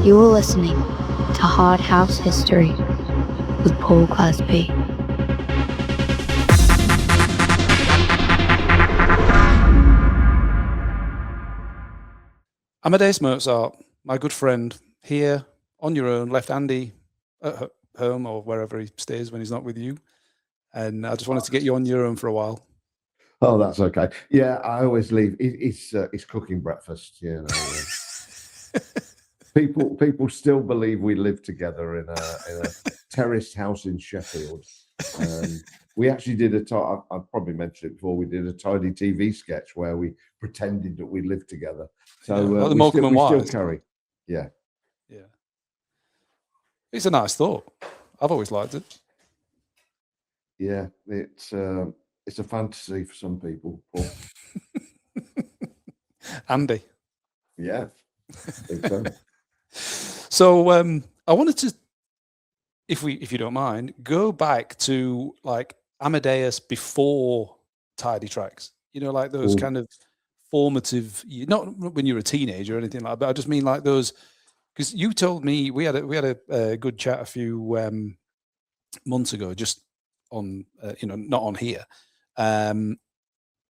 You are listening to Hard House History with Paul Glazby. Amadeus Mozart, my good friend, here on your own, left Andy at home or wherever he stays when he's not with you. And I just wanted to get you on your own for a while. Oh, that's okay. Yeah, I always leave. It's cooking breakfast, you know. People still believe we live together in a terraced house in Sheffield. We actually did I probably mentioned it before. We did a Tidy TV sketch where we pretended that we lived together. So like we still carry. Yeah. It's a nice thought. I've always liked it. Yeah, it's a fantasy for some people, Paul. Andy. Yeah, I think so. So I wanted to, if you don't mind, go back to like Amadeus before Tidy Trax. You know, like those kind of formative, not when you were a teenager or anything like that, but I just mean like those, because you told me we had a good chat a few months ago, just on not on here,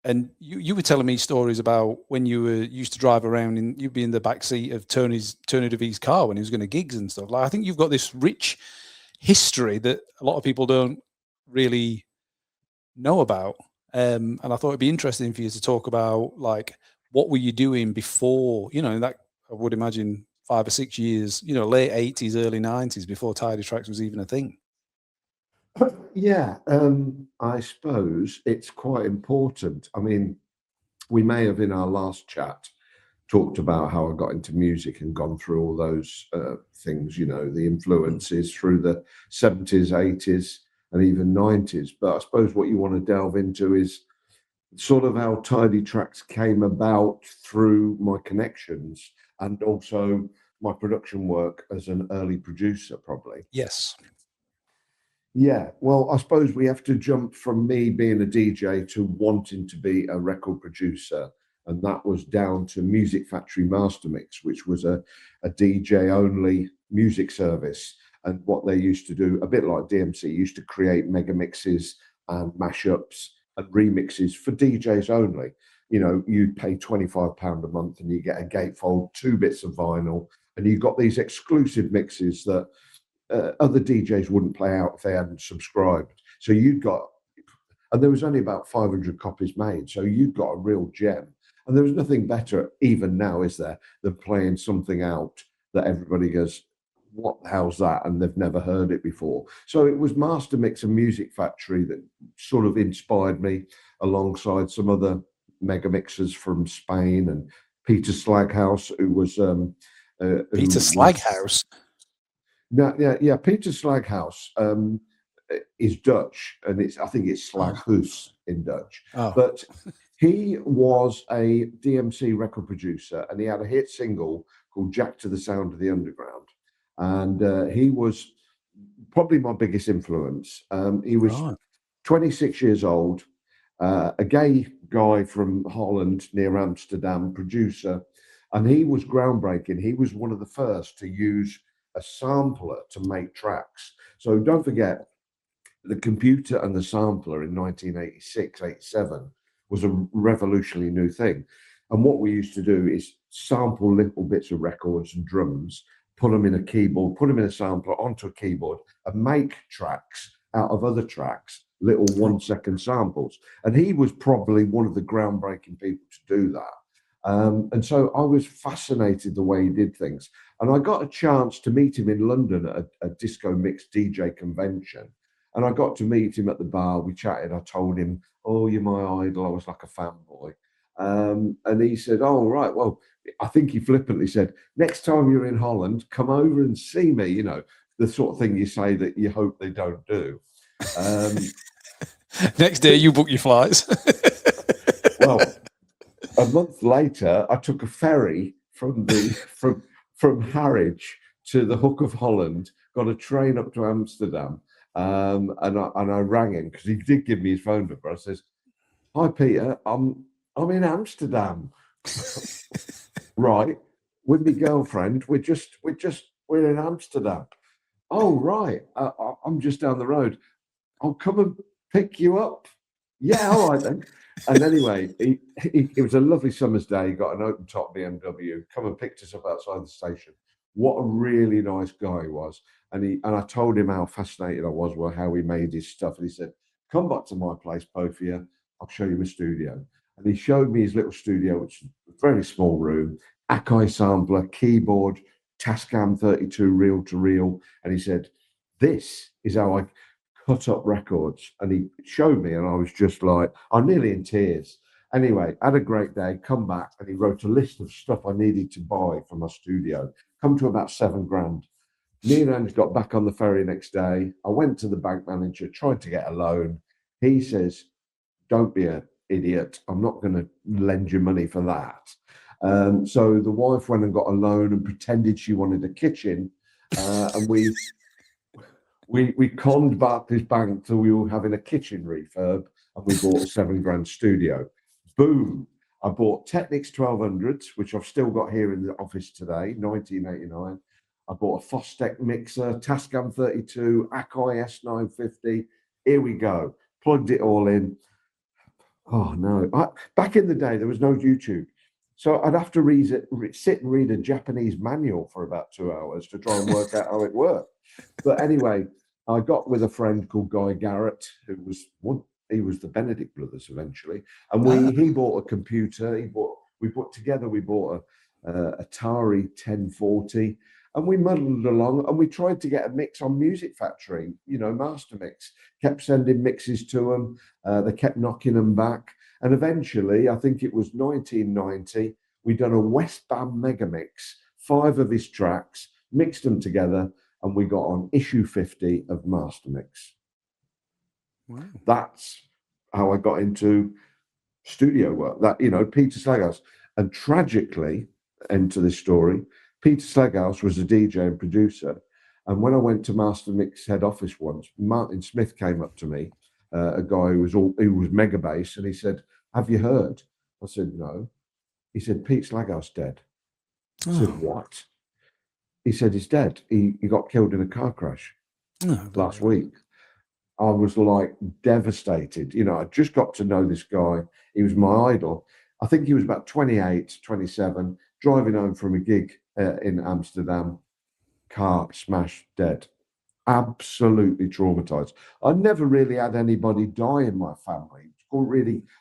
and you were telling me stories about when you used to drive around and you'd be in the back seat of Tony De Vit's car when he was going to gigs and stuff. Like I think you've got this rich history that a lot of people don't really know about. And I thought it'd be interesting for you to talk about, like, what were you doing before, that I would imagine 5 or 6 years, late 80s, early 90s, before Tidy Trax was even a thing. Yeah, I suppose it's quite important. I mean, we may have in our last chat talked about how I got into music and gone through all those things, the influences through the 70s, 80s, and even 90s. But I suppose what you want to delve into is sort of how Tidy Trax came about through my connections and also my production work as an early producer, probably. Yes. Yeah, well, I suppose we have to jump from me being a DJ to wanting to be a record producer. And that was down to Music Factory Master Mix, which was a DJ-only music service. And what they used to do, a bit like DMC, used to create mega mixes and mashups and remixes for DJs only. You'd pay £25 a month and you get a gatefold, 2 bits of vinyl, and you got these exclusive mixes that other DJs wouldn't play out if they hadn't subscribed. So and there was only about 500 copies made. So you'd got a real gem. And there was nothing better, even now, is there, than playing something out that everybody goes, what the hell's that? And they've never heard it before. So it was Master Mix and Music Factory that sort of inspired me, alongside some other mega mixers from Spain and Peter Slaghuis, who was... Peter Slaghuis? Yeah. Peter Slaghuis is Dutch, and I think it's Slaghuis in Dutch. Oh. But he was a DMC record producer, and he had a hit single called "Jack to the Sound of the Underground," and he was probably my biggest influence. He was 26 years old, a gay guy from Holland near Amsterdam, producer, and he was groundbreaking. He was one of the first to use a sampler to make tracks. So don't forget, the computer and the sampler in 1986, 87 was a revolutionary new thing. And what we used to do is sample little bits of records and drums, put them in a keyboard, put them in a sampler onto a keyboard, and make tracks out of other tracks, little 1-second samples. And he was probably one of the groundbreaking people to do that. And so I was fascinated the way he did things. And I got a chance to meet him in London at a disco mix DJ convention. And I got to meet him at the bar. We chatted. I told him, "Oh, you're my idol." I was like a fanboy. And he said, "Oh, right. Well," I think he flippantly said, "Next time you're in Holland, come over and see me." The sort of thing you say that you hope they don't do. Next day, you book your flights. Well, a month later, I took a ferry from Harwich to the Hook of Holland, got a train up to Amsterdam, and I rang him because he did give me his phone number. I says, "Hi, Peter, I'm in Amsterdam." Right. with my girlfriend. We're in Amsterdam. Oh, right. I'm just down the road. I'll come and pick you up. Yeah, all right then. And anyway, it was a lovely summer's day. He got an open top BMW, come and picked us up outside the station. What a really nice guy he was. And I told him how fascinated I was with how he made his stuff. And he said, come back to my place, both of you. I'll show you my studio. And he showed me his little studio, which is a very small room, Akai sampler, keyboard, Tascam 32 reel to reel. And he said, this is how I cut up records. And he showed me, and I was just like, I'm nearly in tears. Anyway, had a great day, come back, and he wrote a list of stuff I needed to buy for my studio, come to about $7,000. Me and Ange got back on the ferry next day. I went to the bank manager, tried to get a loan. He says, don't be an idiot. I'm not going to lend you money for that. So the wife went and got a loan and pretended she wanted a kitchen. And we conned Barclays Bank till we were having a kitchen refurb, and we bought a $7,000 studio. Boom. I bought Technics 1200s, which I've still got here in the office today, 1989. I bought a Fostec mixer, Tascam 32, Akai S950. Here we go. Plugged it all in. Oh, no. Back in the day, there was no YouTube. So I'd have to sit and read a Japanese manual for about 2 hours to try and work out how it worked. But anyway, I got with a friend called Guy Garrett, who was he was the Benedict brothers eventually. And he bought a computer. We bought a Atari 1040. And we muddled along, and we tried to get a mix on Music Factory, Master Mix. Kept sending mixes to them. They kept knocking them back. And eventually, I think it was 1990, we done a West Bam mega mix, 5 of his tracks, mixed them together, and we got on issue 50 of Master Mix. Wow. That's how I got into studio work. Peter Slaghuis. And tragically, into this story, Peter Slaghuis was a DJ and producer. And when I went to Master Mix head office once, Martin Smith came up to me, a guy who was mega bass, and he said, have you heard? I said, no. He said, Pete Slaghuis dead. I said, what? He said, he's dead. He got killed in a car crash last week. I was like devastated. I just got to know this guy. He was my idol. I think he was about 28, 27, driving home from a gig in Amsterdam, car smashed, dead. Absolutely traumatized. I never really had anybody die in my family.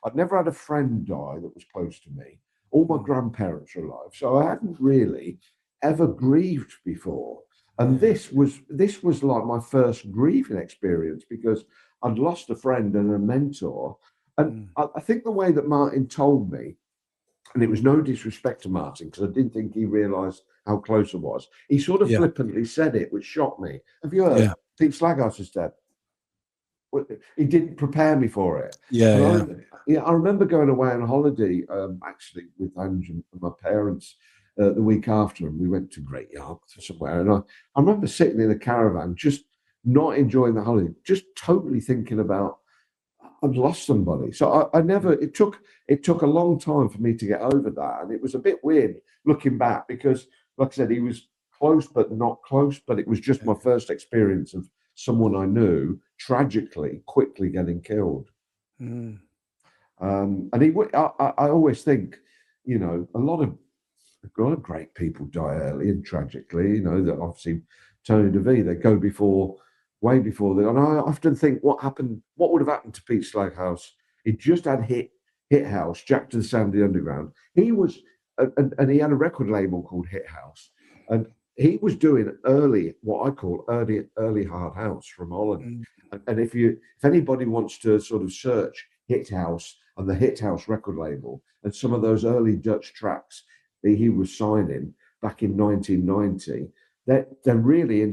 I'd never had a friend die that was close to me. All my grandparents were alive, so I hadn't really ever grieved before. And this was like my first grieving experience, because I'd lost a friend and a mentor. And I think the way that Martin told me, and it was no disrespect to Martin, because I didn't think he realised how close I was. He sort of flippantly said it, which shocked me. Have you heard? Pete Slaghuis is dead. He didn't prepare me for it. I remember going away on holiday, actually with Ange and my parents the week after, and we went to Great Yarmouth or somewhere. And I remember sitting in a caravan, just not enjoying the holiday, just totally thinking about I'd lost somebody. So I never. It took a long time for me to get over that, and it was a bit weird looking back, because, like I said, he was close but not close. But it was just my first experience of someone I knew tragically, quickly getting killed. And I always think, a lot of great people die early and tragically. That obviously Tony De Vit, they go way before that. And I often think what would have happened to Pete Slaghuis? He just had Hit House, Jack to the Sound of the Underground. He was, and he had a record label called Hit House, and he was doing what I call early hard house from Holland. And if anybody wants to sort of search Hit House and the Hit House record label and some of those early Dutch tracks that he was signing back in 1990, they're really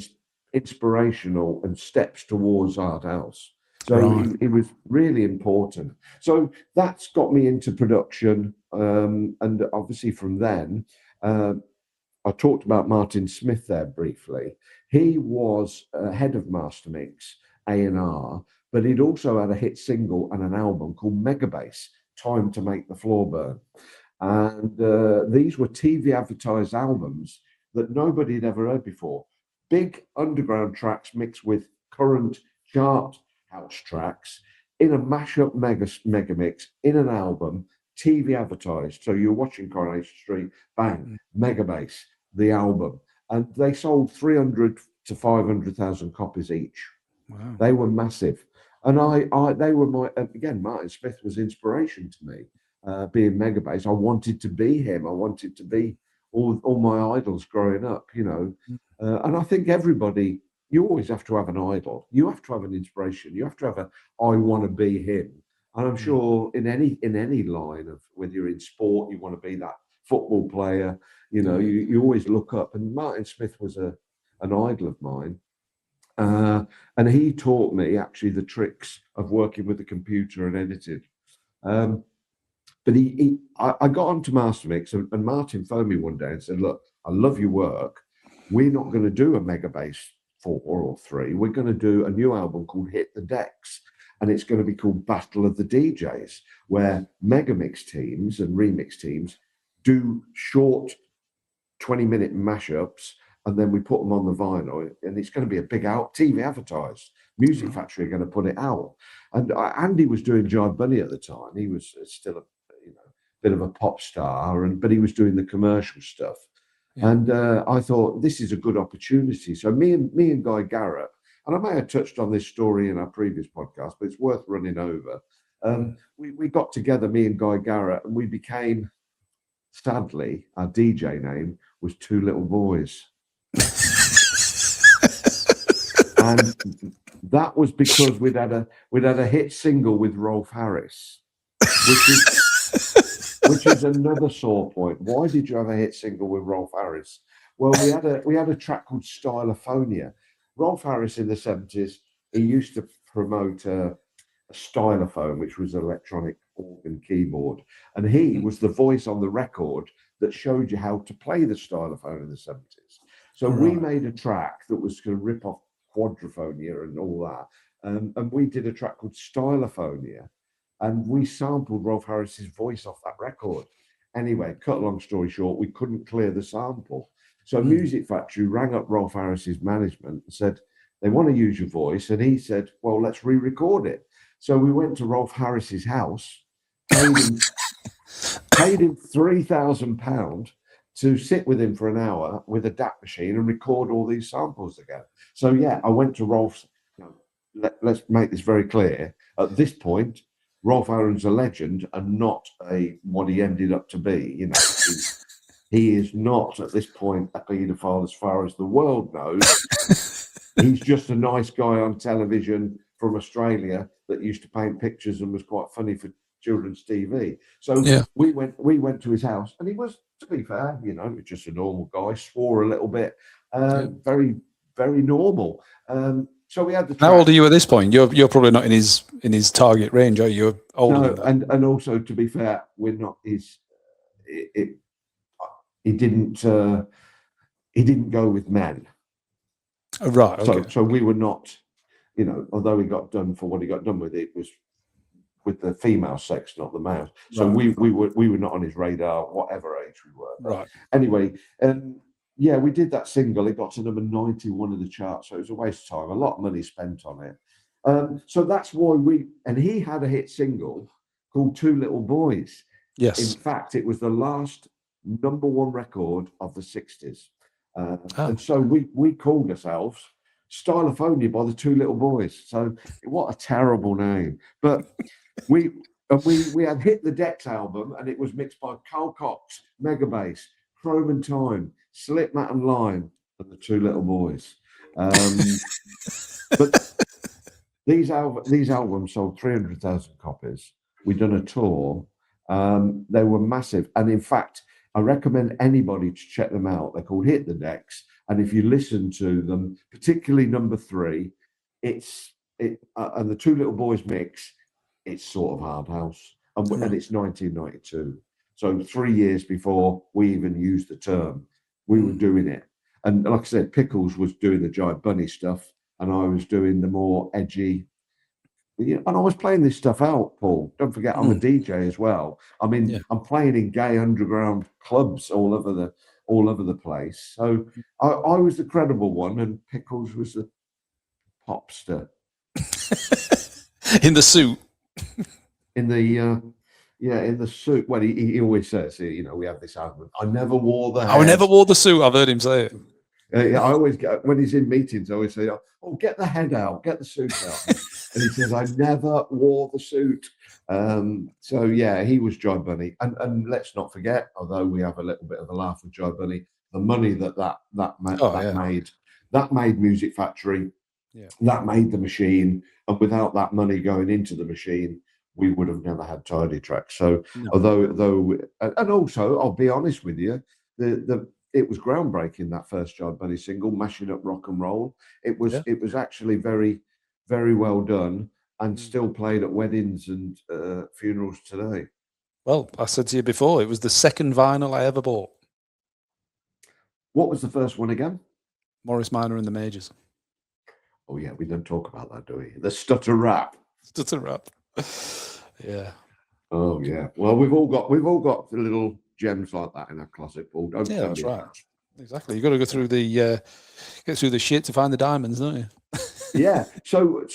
inspirational and steps towards art house. So it was really important. So that's got me into production. And obviously from then, I talked about Martin Smith there briefly. He was head of Master Mix, A&R, but he'd also had a hit single and an album called Megabass, Time to Make the Floor Burn. And these were TV advertised albums that nobody had ever heard before. Big underground tracks mixed with current chart house tracks in a mashup mega mix in an album, TV advertised. So you're watching Coronation Street, bang, Mega Bass, the album. And they sold 300 to 500,000 copies each. Wow. They were massive. And they were Martin Smith was inspiration to me. Being Mega Bass, I wanted to be him. I wanted to be all my idols growing up, you know. And I think everybody, you always have to have an idol. You have to have an inspiration. You have to have I want to be him. And I'm sure in any line of whether you're in sport, you want to be that football player. You know, you always look up. And Martin Smith was an idol of mine. And he taught me actually the tricks of working with the computer and editing. But I got onto Mastermix, and Martin phoned me one day and said, "Look, I love your work. We're not going to do a Mega Bass 4 or 3. We're going to do a new album called Hit the Decks, and it's going to be called Battle of the DJs, where Mega Mix teams and remix teams do short 20-minute mashups, and then we put them on the vinyl, and it's going to be a big TV advertised. Music Factory are going to put it out." And Andy was doing Jive Bunny at the time. He was still a bit of a pop star, but he was doing the commercial stuff. Yeah. And I thought this is a good opportunity. So me and Guy Garrett, and I may have touched on this story in our previous podcast, but it's worth running over. We got together, me and Guy Garrett, and we became, sadly, our DJ name was Two Little Boys. And that was because we'd had a hit single with Rolf Harris, which is another sore point. Why did you have a hit single with Rolf Harris? Well, we had a track called Stylophonia. Rolf Harris in the 70s, he used to promote a stylophone, which was an electronic organ keyboard, and he was the voice on the record that showed you how to play the stylophone in the 70s. So we made a track that was going to rip off Quadrophonia and all that, and we did a track called Stylophonia. And we sampled Rolf Harris's voice off that record. Anyway, cut a long story short, we couldn't clear the sample. So Music Factory rang up Rolf Harris's management and said, they want to use your voice. And he said, well, let's re-record it. So we went to Rolf Harris's house, paid him £3,000 to sit with him for an hour with a DAT machine and record all these samples again. So yeah, I went to Rolf's, let's make this very clear. At this point, Rolf Aaron's a legend and not what he ended up to be. You know, he is not at this point a paedophile as far as the world knows. He's just a nice guy on television from Australia that used to paint pictures and was quite funny for children's TV. So we went to his house, and he was, to be fair, just a normal guy. Swore a little bit, very, very normal. So we had the track. How old are you at this point? You're probably not in his target range, are you? You're older. No, and also, to be fair, we're not his. He didn't go with men. Oh, right. Okay. So we were not, although he got done for what he got done with, it was with the female sex, not the male. So we were not on his radar, whatever age we were. Right. Anyway, yeah, we did that single. It got to number 91 of the chart, so it was a waste of time. A lot of money spent on it. So that's why he had a hit single called Two Little Boys. Yes. In fact, it was the last number one record of the 60s. And so we called ourselves Stylophonia by the Two Little Boys. So what a terrible name. But we had Hit the Decks album, and it was mixed by Carl Cox, Mega Bass, Chrome and Time, Slipmat and Lime, and the Two Little Boys. But these albums sold 300,000 copies. We'd done a tour. They were massive. And in fact, I recommend anybody to check them out. They're called Hit the Decks. And if you listen to them, particularly number 3, and the Two Little Boys mix, it's sort of hard house. And it's 1992. So 3 years before we even used the term, we were doing it. And like I said, Pickles was doing the Jive Bunny stuff, and I was doing the more edgy Yeah, and I was playing this stuff out, Paul. Don't forget, I'm a DJ as well. I mean, Yeah. I'm playing in gay underground clubs all over the place. So I was the credible one, and Pickles was the popster In the suit. in the in the suit. Well, he always says, we have this argument. I never wore the I never head. wore the suit. I've heard him say it. I always get, when he's in meetings, I always say, "Oh, get the head out, get the suit out," and he says, "I never wore the suit." So yeah, he was Joy Bunny, and let's not forget, although we have a little bit of a laugh with Joy Bunny, the money that made Music Factory, that made the machine, and without that money going into the machine, we would have never had Tidy Trax. So although, and also, I'll be honest with you, it was groundbreaking, that first Joy Bunny single, Mashing Up Rock and Roll. It was actually very, very well done, and still played at weddings and funerals today. Well, I said to you before, it was the second vinyl I ever bought. What was the first one again? Morris Minor and the Majors. Oh yeah, we don't talk about that, do we? The stutter rap. Stutter rap. Yeah. Oh yeah. Well, we've all got little gems like that in our closet, Paul. Don't tell that's me right. that. Exactly. You've got to go through the shit to find the diamonds, don't you? Yeah. So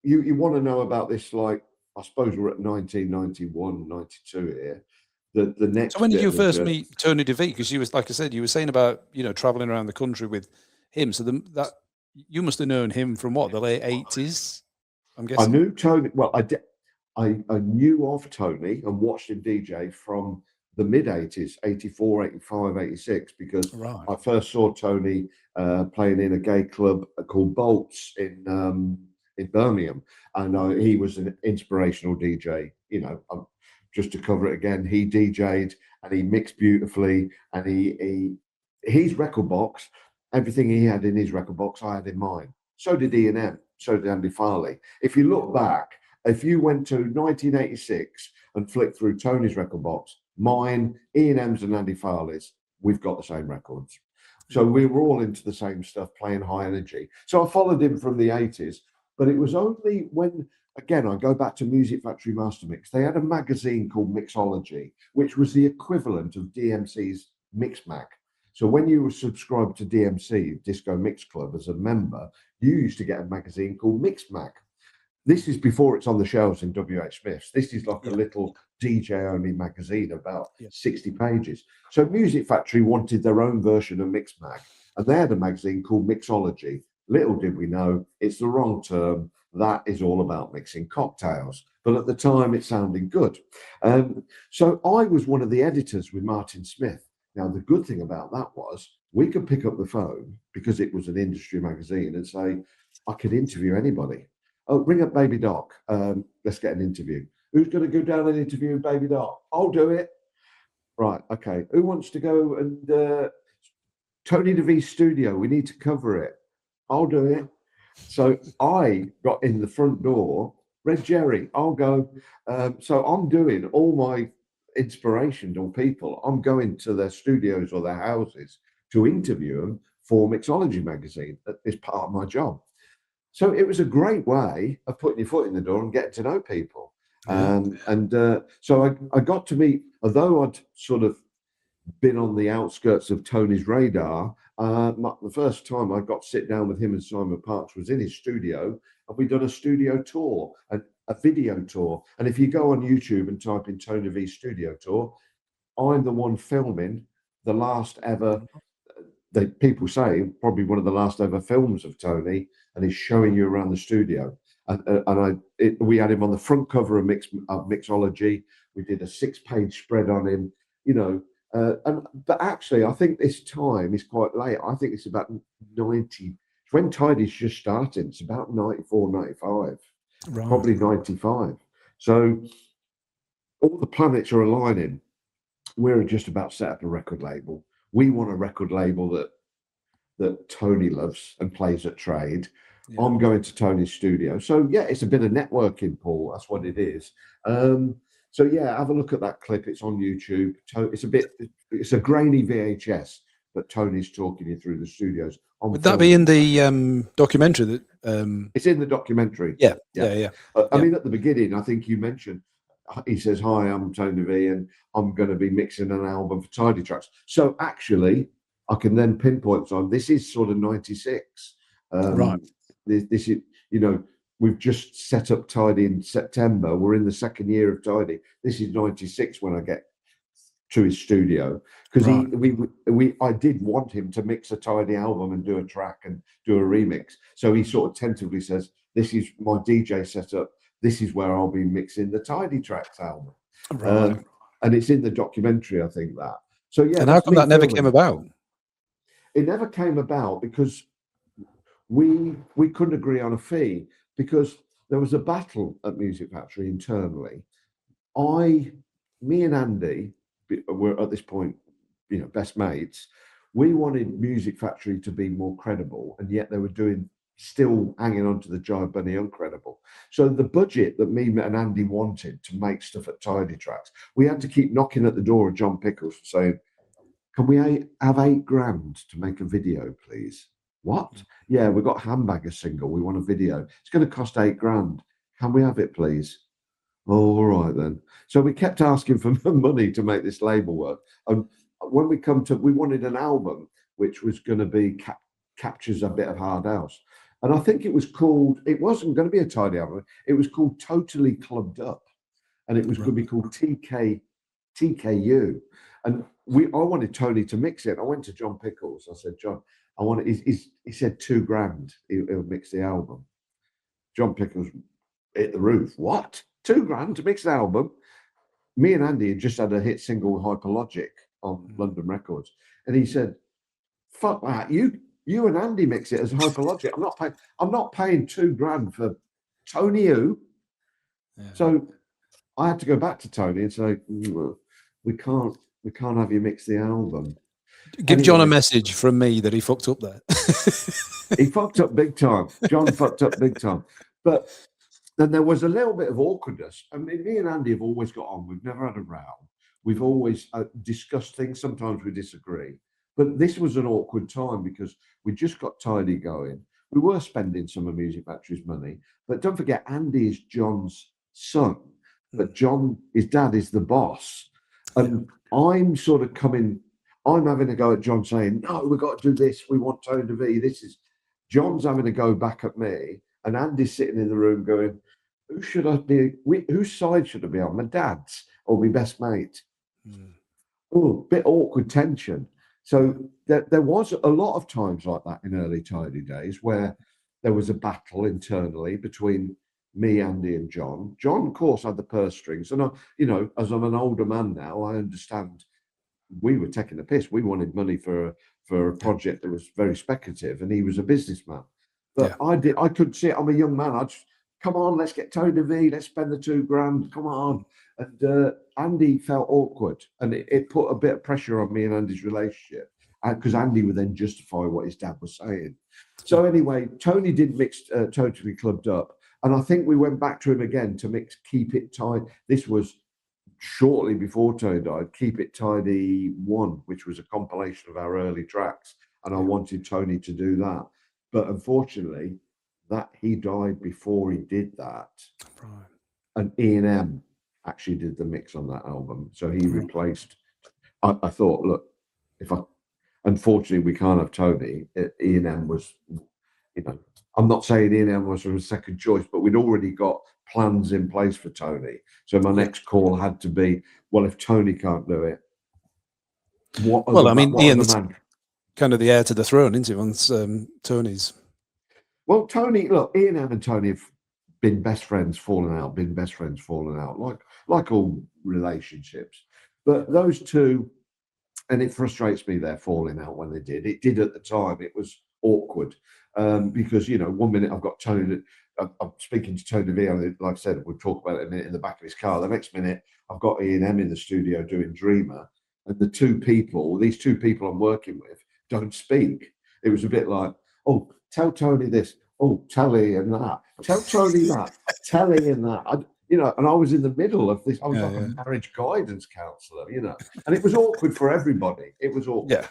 you want to know about this? Like, I suppose we're at 1991, 92 here. The next. So when did you first meet Tony De Vit? Because you was, like I said, you were saying about traveling around the country with him. So that you must have known him from what, the late 80s? I'm guessing. I knew Tony. Well, I knew of Tony and watched him DJ from the mid 80s, 84, 85, 86, because I first saw Tony playing in a gay club called Bolts in Birmingham, and he was an inspirational DJ. Just to cover it again, he DJ'd and he mixed beautifully, and his record box, everything he had in his record box, I had in mine. So did E&M, so did Andy Farley. If you look back, if you went to 1986 and flicked through Tony's record box, mine, E&M's and Andy Farley's, we've got the same records. So we were all into the same stuff, playing high energy. So I followed him from the 80s, but it was only when, again, I go back to Music Factory Master Mix. They had a magazine called Mixology, which was the equivalent of DMC's Mix Mag. So when you were subscribed to DMC, Disco Mix Club, as a member, you used to get a magazine called Mix Mag. This is before it's on the shelves in WH Smith's. This is like a little DJ-only magazine, about 60 pages. So Music Factory wanted their own version of Mix Mag, and they had a magazine called Mixology. Little did we know, it's the wrong term. That is all about mixing cocktails. But at the time, it sounded good. So I was one of the editors with Martin Smith. Now, the good thing about that was we could pick up the phone, because it was an industry magazine, and say, I could interview anybody. Oh, ring up Baby Doc. Let's get an interview. Who's going to go down and interview Baby Doc? I'll do it. Right, okay. Who wants to go and Tony De Vit's studio? We need to cover it. I'll do it. So I got in the front door. Red Jerry, I'll go. So I'm doing all my inspirational people. I'm going to their studios or their houses to interview them for Mixology magazine. That is part of my job. So it was a great way of putting your foot in the door and getting to know people. So I got to meet, although I'd sort of been on the outskirts of Tony's radar, the first time I got to sit down with him and Simon Parks was in his studio, and we'd done a studio tour, a video tour. And if you go on YouTube and type in Tony V studio tour, I'm the one filming the last ever, people say, probably one of the last ever films of Tony, and he's showing you around the studio. We had him on the front cover of Mixology. We did a 6-page spread on him, but actually, I think this time is quite late. I think it's about 90. It's when Tidy's just starting. It's about 94, 95, probably 95. So all the planets are aligning. We're just about set up a record label. We want a record label that Tony loves and plays at trade. Yeah. I'm going to Tony's studio. So yeah, it's a bit of networking, Paul. That's what it is. So yeah, have a look at that clip. It's on YouTube. It's a grainy VHS. but Tony's talking you through the studios. Would that be in the documentary? That it's in the documentary. Yeah. I mean, at the beginning, I think you mentioned, he says, "Hi, I'm Tony De Vit, and I'm going to be mixing an album for Tidy Trax." So actually, I can then pinpoint on this is sort of 96. Right. This is, you know, we've just set up Tidy in September. We're in the second year of Tidy. This is 96 when I get to his studio, because I did want him to mix a Tidy album and do a track and do a remix. So he sort of tentatively says, "This is my DJ setup. This is where I'll be mixing the Tidy Trax album." Right. And it's in the documentary, I think that. So yeah. And how come that never came about? It never came about because we couldn't agree on a fee, because there was a battle at Music Factory internally. Me and Andy were at this point, you know, best mates. We wanted Music Factory to be more credible, and yet they were still hanging on to the Giant Bunny uncredible. So the budget that me and Andy wanted to make stuff at Tidy Trax, we had to keep knocking at the door of John Pickles saying, "Can we have $8,000 to make a video, please?" "What?" "Yeah, we've got Handbagger single. We want a video. It's going to cost $8,000. Can we have it, please?" "Oh, all right then." So we kept asking for money to make this label work. And when we wanted an album which was going to be captures a bit of hard house. And I think it wasn't going to be a Tidy album. It was called Totally Clubbed Up. And it was going to be called TKU. And I wanted Tony to mix it. I went to John Pickles. I said, "John, I want it." He said $2,000. He'll mix the album. John Pickles hit the roof. "What? $2,000 to mix an album?" Me and Andy had just had a hit single with Hyperlogic on London Records. And he said, "Fuck that. You and Andy mix it as Hyperlogic. I'm not paying $2,000 for Tony who?" Yeah. So I had to go back to Tony and say, we can't have you mix the album. Give John a message from me that he fucked up there. He fucked up big time. John fucked up big time. But then there was a little bit of awkwardness. I mean, me and Andy have always got on. We've never had a row. We've always discussed things. Sometimes we disagree. But this was an awkward time because we just got Tidy going. We were spending some of Music Factory's money. But don't forget, Andy is John's son. But his dad is the boss. And I'm sort of I'm having a go at John saying, "No, we've got to do this. We want Tony De Vit. John's having a go back at me. And Andy's sitting in the room going, whose side should I be on? My dad's or my best mate?" Oh, bit awkward tension. So there was a lot of times like that in early Tidy days where there was a battle internally between me, Andy, and John. John, of course, had the purse strings. And, as I'm an older man now, I understand we were taking the piss. We wanted money for a project that was very speculative, and he was a businessman. But I couldn't see it. I'm a young man. Come on, let's get Tony De Vit. Let's spend the $2,000. Come on. And Andy felt awkward, and it put a bit of pressure on me and Andy's relationship, because Andy would then justify what his dad was saying. So anyway, Tony did mix Totally Clubbed Up, and I think we went back to him again to mix Keep It Tidy. This was shortly before Tony died. Keep It Tidy 1, which was a compilation of our early tracks, and I wanted Tony to do that. But unfortunately, he died before he did that. Right. And E&M actually did the mix on that album. So he replaced. I thought, look, unfortunately, we can't have Tony. E&M was, I'm not saying E&M was a second choice, but we'd already got plans in place for Tony. So my next call had to be, well, if Tony can't do it, Ian's kind of the heir to the throne, isn't he? Once Tony's. Well, Tony, look, Ian and Tony have been best friends, fallen out, like all relationships. But those two, and it frustrates me they're falling out when they did. It did at the time. It was awkward because, 1 minute I've got Tony, I'm speaking to Tony De Vit, like I said, we'll talk about it in a minute, in the back of his car. The next minute, I've got E&M in the studio doing Dreamer. And these two people I'm working with don't speak. It was a bit like, oh, tell Tony this. Oh, tell Ian that. Tell Tony that. Tell Ian that. And I was in the middle of this. I was a marriage guidance counsellor, and it was awkward for everybody. It was awkward. Yeah.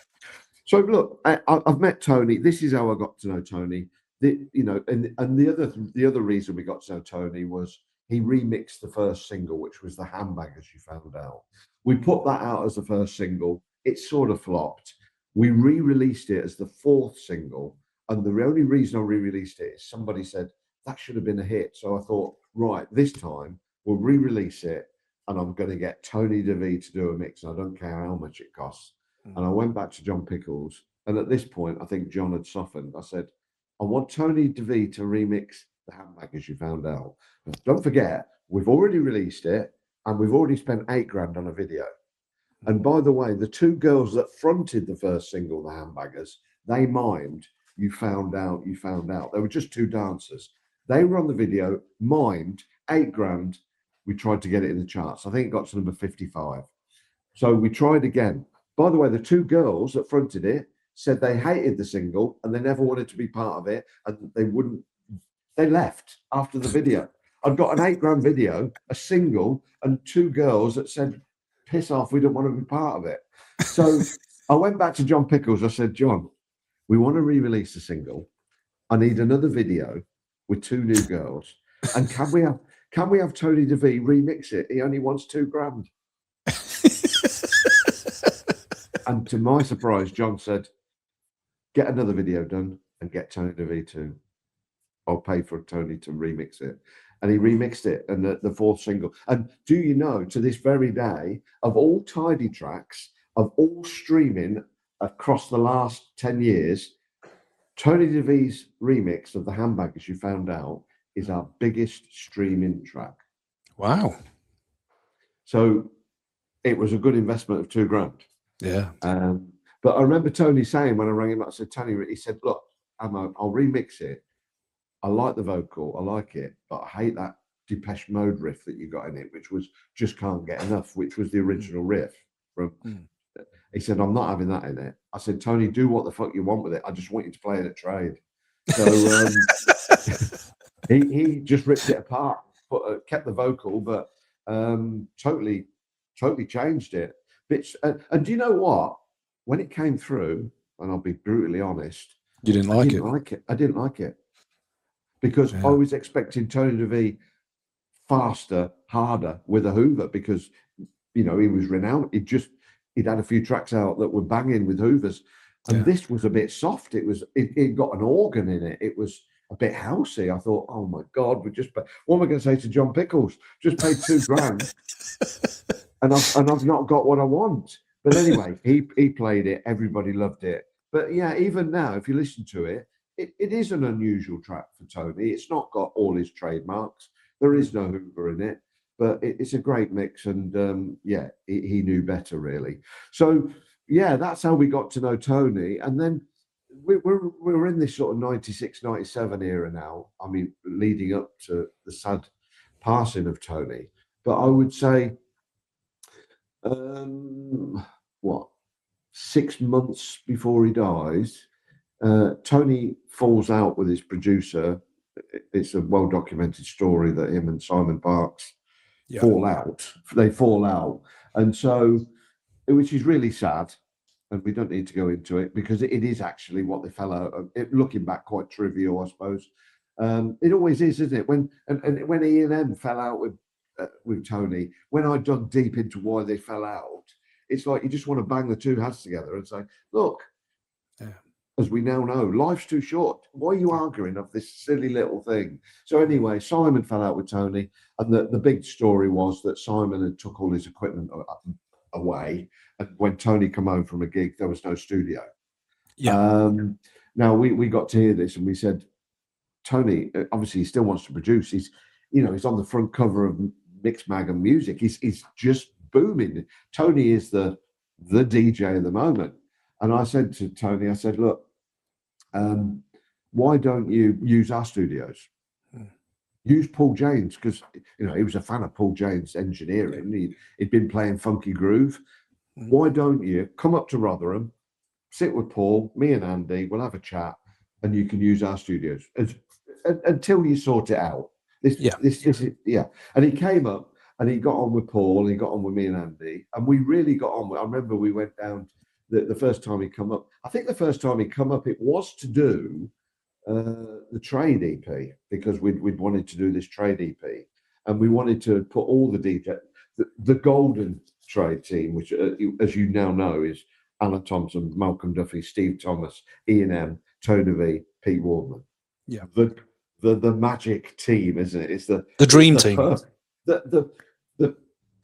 So look, I've met Tony. This is how I got to know Tony. And the other reason we got to know Tony was he remixed the first single, which was The Handbag, as you found out. We put that out as the first single. It sort of flopped. We re-released it as the fourth single. And the only reason I re-released it is somebody said, that should have been a hit. So I thought, right, this time we'll re-release it and I'm going to get Tony De Vit to do a mix. I don't care how much it costs. And I went back to John Pickles. And at this point, I think John had softened. I said, I want Tony De Vit to remix The Handbag, as you found out. But don't forget, we've already released it and we've already spent $8,000 on a video. And by the way, the two girls that fronted the first single, The Handbaggers, they mimed You Found Out, You Found Out. They were just two dancers. They were on the video, mimed, $8,000. We tried to get it in the charts. I think it got to number 55. So we tried again. By the way, the two girls that fronted it said they hated the single and they never wanted to be part of it. And they left after the video. I've got an $8,000 video, a single, and two girls that said, piss off, we don't want to be part of it. So I went back to John Pickles. I said, John, we want to re-release the single. I need another video with two new girls. And can we have Tony De Vit remix it? He only wants $2,000. And to my surprise, John said, get another video done and get Tony De Vit to, I'll pay for Tony to remix it. And he remixed it, and the fourth single. And do you know, to this very day, of all Tidy Trax, of all streaming across the last 10 years, Tony De Vit's remix of The Handbag, as you found out, is our biggest streaming track. Wow. So it was a good investment of $2,000. Yeah. But I remember Tony saying when I rang him up, I said, Tony, he said, look, Amo, I'll remix it. I like the vocal, I like it, but I hate that Depeche Mode riff that you got in it, which was Just Can't Get Enough, which was the original riff. He said, I'm not having that in it. I said, Tony, do what the fuck you want with it. I just want you to play it at trade. So he just ripped it apart, kept the vocal, but totally changed it. And do you know what? When it came through, and I'll be brutally honest, you didn't like it. I didn't like it. Because I was expecting Tony De Vit faster, harder with a Hoover because, he was renowned. He'd had a few tracks out that were banging with Hoovers. And this was a bit soft. It got an organ in it. It was a bit housey. I thought, oh my God, what am I going to say to John Pickles? Just paid $2,000 and I've not got what I want. But anyway, he played it. Everybody loved it. But yeah, even now, if you listen to it, it is an unusual track for Tony. It's not got all his trademarks. There is no Hoover in it, but it's a great mix. And he knew better, really. So yeah, that's how we got to know Tony. And then we're in this sort of 96, 97 era now. I mean, leading up to the sad passing of Tony. But I would say, 6 months before he dies, Tony falls out with his producer. It's a well-documented story that him and Simon Parks fall out. They fall out. And so, which is really sad. And we don't need to go into it because it is actually what they fell out. Looking back, quite trivial, I suppose. It always is, isn't it? When E&M fell out with Tony, when I dug deep into why they fell out, it's like you just want to bang the two heads together and say, look, as we now know, life's too short. Why are you arguing of this silly little thing? So anyway, Simon fell out with Tony, and the big story was that Simon had took all his equipment away, and when Tony came home from a gig, there was no studio. Now we got to hear this, and we said, Tony, obviously he still wants to produce. He's on the front cover of Mixmag and Music. He's just booming. Tony is the DJ of the moment. And I said to Tony, I said, look, why don't you use our studios? Use Paul James, because he was a fan of Paul James' engineering. He'd been playing Funky Groove. Why don't you come up to Rotherham, sit with Paul, me and Andy, we'll have a chat, and you can use our studios until you sort it out. And he came up and he got on with Paul, and he got on with me and Andy, and we really got on. I remember we went down the first time he come up. I think the first time he come up, it was to do the trade EP, because we'd wanted to do this trade EP, and we wanted to put all the DJ, the golden trade team, which as you now know is Alan Thompson, Malcolm Duffy, Steve Thomas, Ian M, Tony De Vit, Pete Wardman. Yeah, the magic team, isn't it? It's the dream it's team.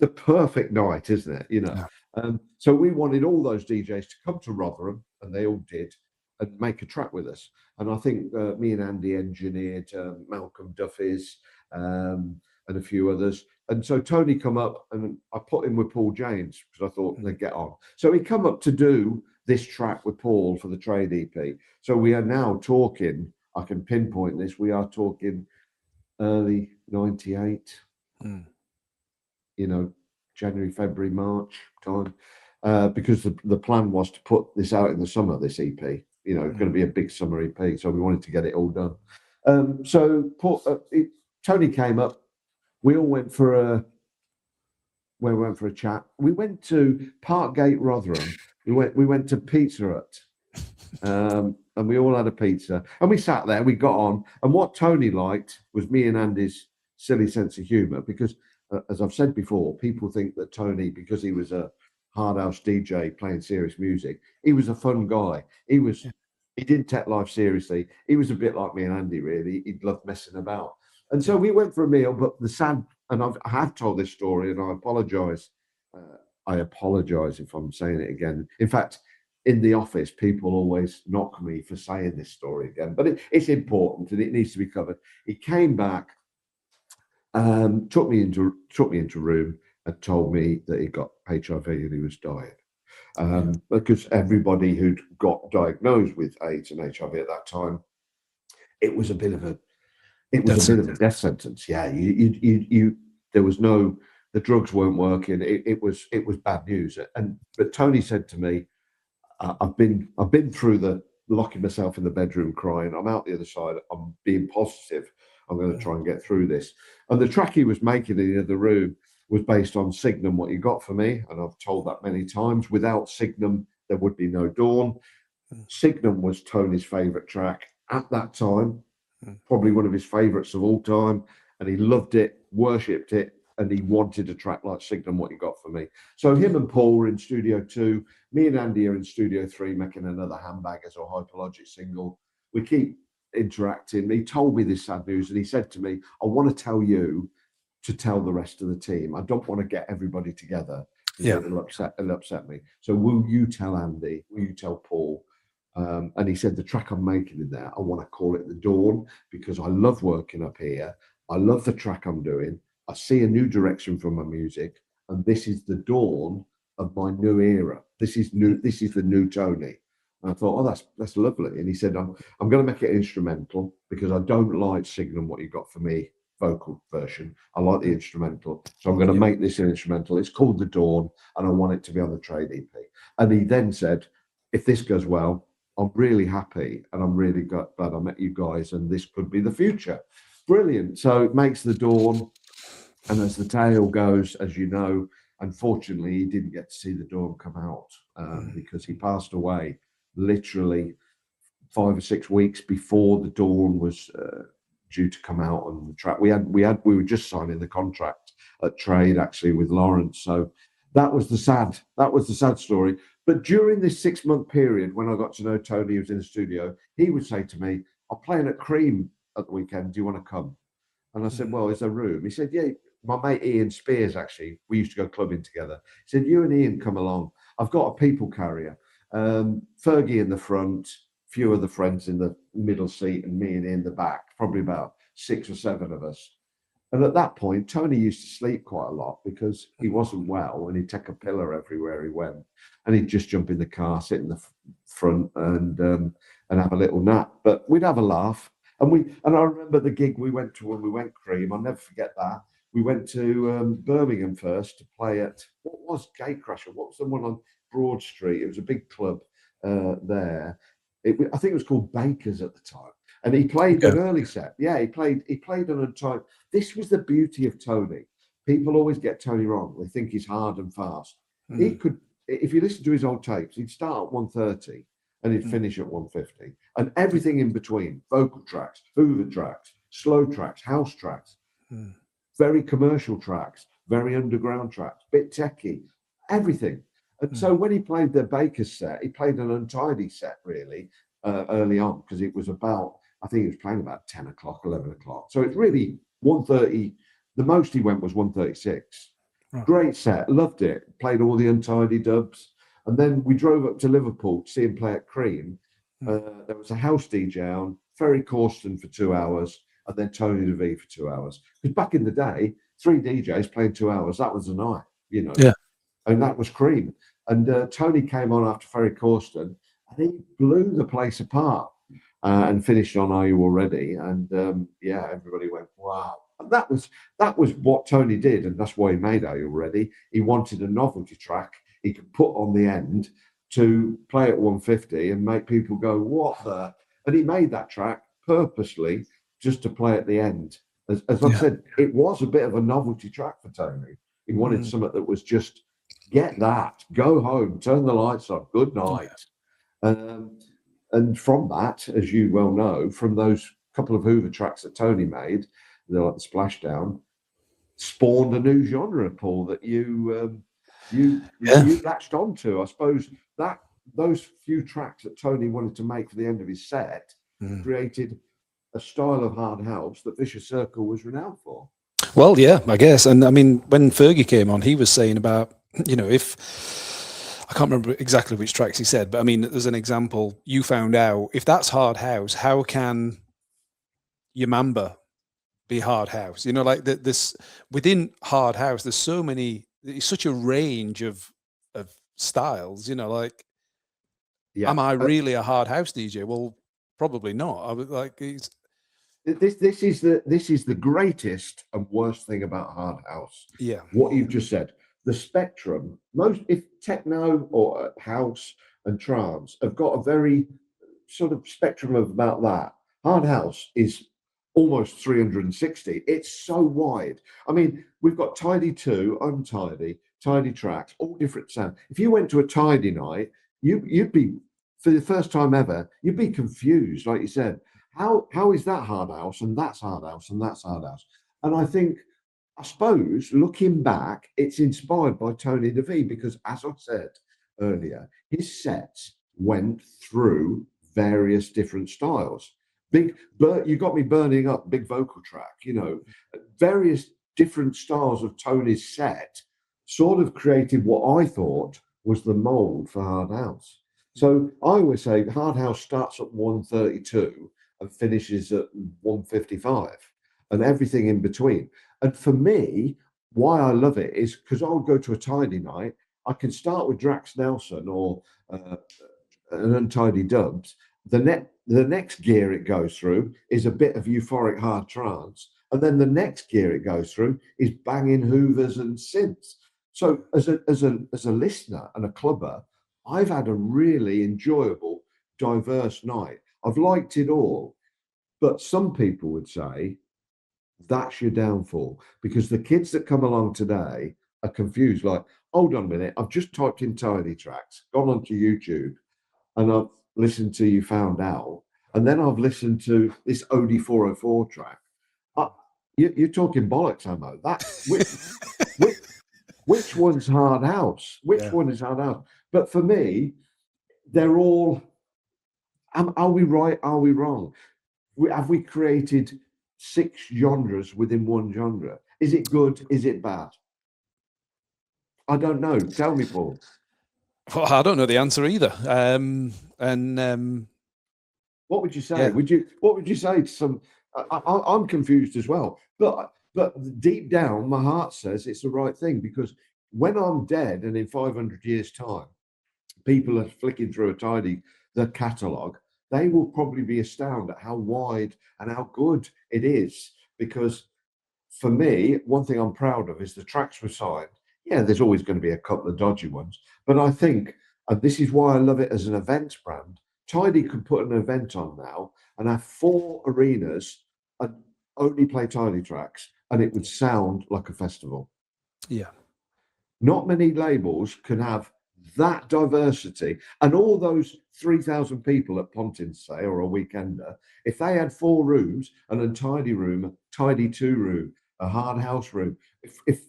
The perfect night, isn't it? You know. Yeah. So we wanted all those DJs to come to Rotherham, and they all did, and make a track with us. And I think me and Andy engineered Malcolm Duffy's and a few others. And so Tony come up, and I put him with Paul James because I thought they'd get on. So he come up to do this track with Paul for the trade EP. So we are now talking, I can pinpoint this, we are talking early 98, you know, January, February, March time, because the plan was to put this out in the summer, this EP. You know, it's going to be a big summer EP, so we wanted to get it all done. So Tony came up. We all went for a chat. We went to Parkgate, Rotherham. We went to Pizza Hut, and we all had a pizza. And we sat there. We got on. And what Tony liked was me and Andy's silly sense of humour, because, as I've said before, people think that Tony, because he was a hard house DJ playing serious music, he was a fun guy. He didn't take life seriously. He was a bit like me and Andy, really. He loved messing about. And so we went for a meal, but I have told this story, and I apologise. I apologise if I'm saying it again. In fact, in the office, people always knock me for saying this story again, but it's important and it needs to be covered. He came back, took me into a room and told me that he got HIV and he was dying. Because everybody who'd got diagnosed with AIDS and HIV at that time, it was a bit of a death sentence. Yeah, there was the drugs weren't working. It was bad news. But Tony said to me, I've been through the locking myself in the bedroom crying. I'm out the other side. I'm being positive. I'm going to try and get through this. And the track he was making in the other room was based on Signum, What You Got For Me. And I've told that many times. Without Signum, there would be no Dawn. Signum was Tony's favourite track at that time, probably one of his favourites of all time. And he loved it, worshipped it, and he wanted a track like Signum, What You Got For Me. So him and Paul were in Studio 2. Me and Andy are in Studio 3 making another Handbaggers or Hyperlogic single. We keep interacting. He told me this sad news, and he said to me, I want to tell you to tell the rest of the team. I don't want to get everybody together. It'll upset me. So will you tell Andy? Will you tell Paul? And he said, the track I'm making in there, I want to call it The Dawn, because I love working up here. I love the track I'm doing. I see a new direction from my music, and this is the dawn of my new era. This is new. This is the new Tony. And I thought, oh, that's lovely. And he said, I'm going to make it instrumental, because I don't like Signum, What You Got For Me vocal version. I like the instrumental. So I'm going to make this an instrumental. It's called The Dawn, and I want it to be on the trade EP. And he then said, if this goes well, I'm really happy, and I'm really glad I met you guys, and this could be the future. Brilliant. So it makes The Dawn. And as the tale goes, as you know, unfortunately, he didn't get to see The Dawn come out because he passed away literally 5 or 6 weeks before The Dawn was due to come out on the track. We were just signing the contract at Trade, actually, with Lawrence. So that was the sad story. But during this 6-month period, when I got to know Tony, he was in the studio, he would say to me, I'm playing at Cream at the weekend. Do you want to come? And I said, well, is there room? He said, yeah. My mate Ian Spears, actually, we used to go clubbing together. He said, you and Ian come along. I've got a people carrier. Fergie in the front, few other friends in the middle seat, and me and Ian in the back, probably about 6 or 7 of us. And at that point, Tony used to sleep quite a lot because he wasn't well, and he'd take a pillow everywhere he went. And he'd just jump in the car, sit in the front and have a little nap. But we'd have a laugh. And I remember the gig we went to when we went Cream. I'll never forget that. We went to Birmingham first to play at, what was Gatecrasher? What was the one on Broad Street? It was a big club there. I think it was called Baker's at the time. And he played an early set. Yeah, he played on a time. This was the beauty of Tony. People always get Tony wrong. They think he's hard and fast. if you listen to his old tapes, he'd start at 130 and he'd finish at 150, and everything in between: vocal tracks, Hoover tracks, slow tracks, house tracks, very commercial tracks, very underground tracks, bit techie, everything. And so when he played the Baker's set, he played an untidy set really early on, because it was about, I think he was playing about 10 o'clock, 11 o'clock. So it's really 1:30. The most he went was 1:36. Great set, loved it. Played all the untidy dubs. And then we drove up to Liverpool to see him play at Cream. There was a house DJ on, Ferry Corsten for 2 hours, and then Tony De Vit for 2 hours. Because back in the day, 3 DJs playing 2 hours, that was a night, you know. Yeah. And that was Cream. And Tony came on after Ferry Corsten, and he blew the place apart and finished on Are You Already? And yeah, everybody went, wow. And that was what Tony did, and that's why he made Are You Ready? He wanted a novelty track he could put on the end to play at 150 and make people go, what the? And he made that track purposely just to play at the end. As I said, it was a bit of a novelty track for Tony. He wanted something that was just, get that, go home, turn the lights on, good night. And from that, as you well know, from those couple of Hoover tracks that Tony made, they're like the Splashdown, spawned a new genre, Paul, that you latched onto. I suppose that those few tracks that Tony wanted to make for the end of his set created a style of hard house that Vicious Circle was renowned for. Well, yeah, I guess. And I mean, when Fergie came on, he was saying about, you know, if I can't remember exactly which tracks he said, but I mean, there's an example. You found out if that's hard house, how can Yamamba be hard house? You know, like this within hard house, there's so many, it's such a range of styles. You know, like, am I really a hard house DJ? Well, probably not. I was like, this is the greatest and worst thing about hard house. Yeah, what you've just said. The spectrum, if techno or house and trance have got a very sort of spectrum of about that, hard house is almost 360. It's so wide. I mean, we've got tidy 2, untidy, Tidy Trax, all different sound. If you went to a tidy night, you'd be, for the first time ever, you'd be confused, like you said. How is that hard house and that's hard house and that's hard house? And I suppose, looking back, it's inspired by Tony De Vit, because, as I said earlier, his sets went through various different styles. You got me burning up, big vocal track, you know, various different styles of Tony's set sort of created what I thought was the mold for hard house. So I always say hard house starts at 132 and finishes at 155 and everything in between. And for me, why I love it is because I'll go to a tidy night. I can start with Drax Nelson or an untidy dubs. The next gear it goes through is a bit of euphoric hard trance, and then the next gear it goes through is banging Hoovers and synths. So as a listener and a clubber, I've had a really enjoyable, diverse night. I've liked it all, but some people would say that's your downfall, because the kids that come along today are confused. Like, hold on a minute, I've just typed in Tidy Trax, gone onto YouTube, and I've listened to You Found Out, and then I've listened to this OD 404 track. You're talking bollocks, Ammo. Which one's hard house? Which one is hard house? But for me, they're all. Are we right? Are we wrong? Have we created 6 genres within one genre? Is it good? Is it bad? I don't know. Tell me, Paul. Well, I don't know the answer either. What would you say? Yeah. What would you say to some? I'm confused as well. But deep down, my heart says it's the right thing, because when I'm dead and in 500 years' time, people are flicking through the catalogue, they will probably be astounded at how wide and how good it is. Because for me, one thing I'm proud of is the tracks were signed. Yeah, there's always going to be a couple of dodgy ones, but I think, and this is why I love it as an events brand, Tidy could put an event on now and have 4 arenas and only play Tidy Trax, and it would sound like a festival. Yeah. Not many labels can have that diversity, and all those 3,000 people at Pontins, say, or a weekender, if they had 4 rooms, an untidy room, a tidy 2 room, a hard house room, if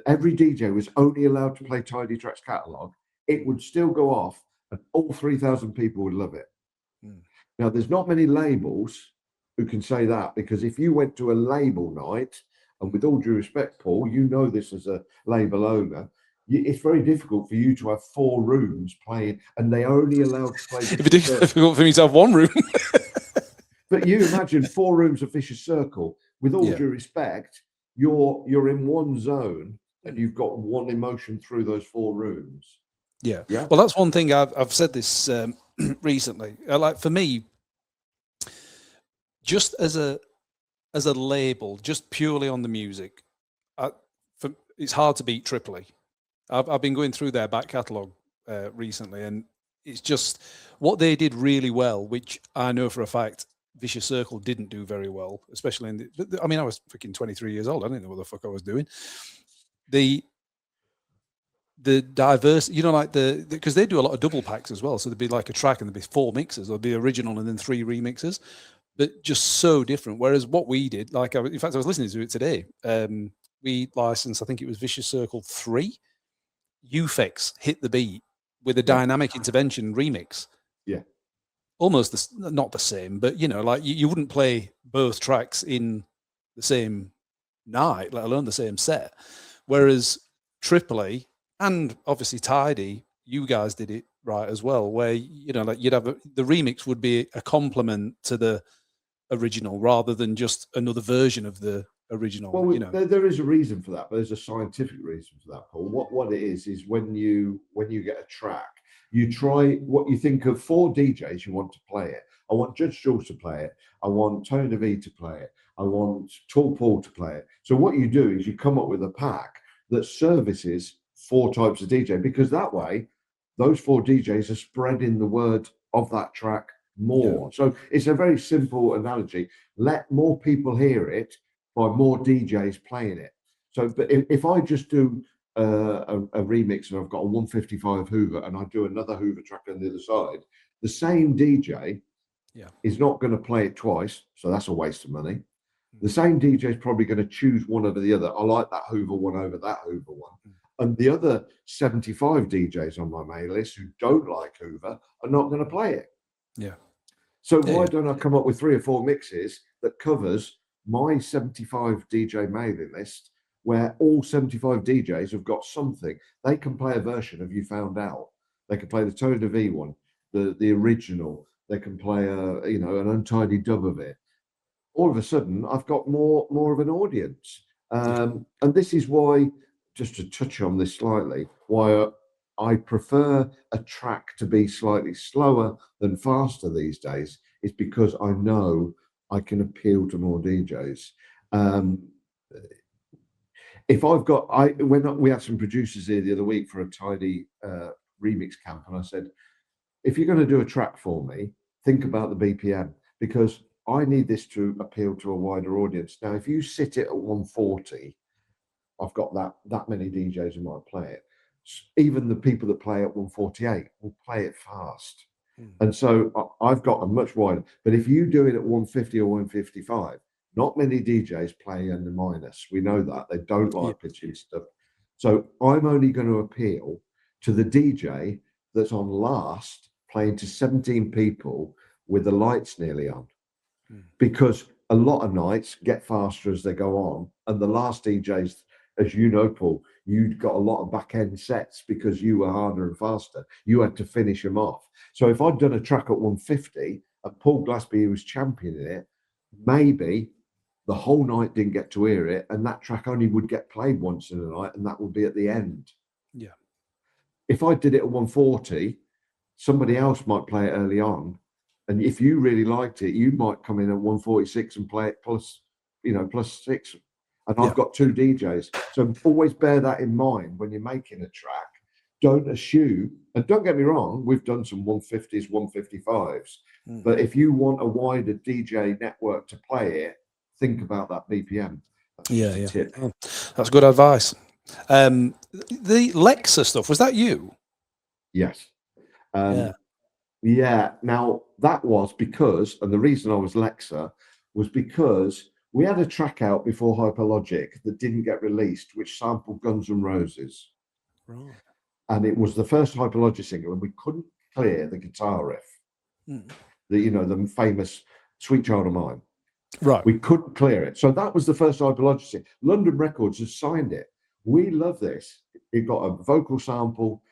every DJ was only allowed to play Tidy Trax catalog, it would still go off, and all 3,000 people would love it. Now, there's not many labels who can say that, because if you went to a label night, and with all due respect, Paul, you know this as a label owner, it's very difficult for you to have 4 rooms playing, and they only allowed to play. It'd be difficult for me to have 1 room. But you imagine 4 rooms of Vicious Circle. With all due respect, you're in one zone, and you've got one emotion through those 4 rooms. Yeah. Well, that's one thing I've said this recently. Like, for me, just as a label, just purely on the music, it's hard to beat Tripoli. I've been going through their back catalogue recently, and it's just what they did really well, which I know for a fact Vicious Circle didn't do very well, especially in the, I mean, I was freaking 23 years old. I didn't know what the fuck I was doing. The diverse, you know, like because they do a lot of double packs as well. So there'd be like a track and there'd be 4 mixes, there'd be original and then 3 remixes, but just so different. Whereas what we did, like, in fact, I was listening to it today. We licensed, I think it was Vicious Circle 3. Ufex Hit the Beat with a dynamic intervention remix. Yeah. Almost not the same, but, you know, like you wouldn't play both tracks in the same night, let alone the same set. Whereas Tripoli and obviously Tidy, you guys did it right as well, where, you know, like you'd have the remix would be a complement to the original rather than just another version of the original. Well, you know, there is a reason for that, but there's a scientific reason for that, Paul. What it is when you get a track, you try what you think of 4 DJs you want to play it. I want Judge Jules to play it. I want Tony De Vit to play it. I want Tall Paul to play it. So what you do is you come up with a pack that services 4 types of DJ, because that way those 4 DJs are spreading the word of that track more. Yeah. So it's a very simple analogy. Let more people hear it by more DJs playing it. So, but if I just do a remix and I've got a 155 Hoover and I do another Hoover track on the other side, the same DJ is not going to play it twice. So that's a waste of money. The same DJ is probably going to choose one over the other. I like that Hoover one over that Hoover one. And the other 75 DJs on my mail list who don't like Hoover are not going to play it. Yeah. So why don't I come up with 3 or 4 mixes that covers my 75 DJ mailing list, where all 75 DJs have got something? They can play a version of You Found Out. They can play the Tony De Vit one, the original. They can play an untidy dub of it. All of a sudden, I've got more of an audience. And this is why, just to touch on this slightly, why I prefer a track to be slightly slower than faster these days, is because I know I can appeal to more DJs. If I've got, when we had some producers here the other week for a Tidy remix camp, and I said, if you're going to do a track for me, think about the BPM, because I need this to appeal to a wider audience. Now, if you sit it at 140, I've got that many DJs who might play it. Even the people that play at 148 will play it fast. And so I've got a much wider. But if you do it at 150 or 155, not many DJs play in the minus. We know that. They don't like pitching stuff. So I'm only going to appeal to the DJ that's on last, playing to 17 people with the lights nearly on. Because a lot of nights get faster as they go on. And the last DJs, as you know, Paul, you'd got a lot of back-end sets because you were harder and faster. You had to finish them off. So if I'd done a track at 150 and Paul Glazby, who was championing it, maybe the whole night didn't get to hear it, and that track only would get played once in a night, and that would be at the end. Yeah. If I did it at 140, somebody else might play it early on. And if you really liked it, you might come in at 146 and play it plus 6. And I've got 2 DJs. So always bear that in mind when you're making a track. Don't assume, and don't get me wrong, we've done some 150s, 155s. But if you want a wider DJ network to play it, think about that BPM. That's tip. That's good advice. The Lexa stuff, was that you? Yes. Yeah. Yeah. Now that was because, and the reason I was Lexa was because we had a track out before Hyperlogic that didn't get released, which sampled Guns N' Roses. Right. And it was the first Hyperlogic single, and we couldn't clear the guitar riff. The famous Sweet Child of Mine. Right. We couldn't clear it. So that was the first Hyperlogic single. London Records has signed it. We love this. It got a vocal sample,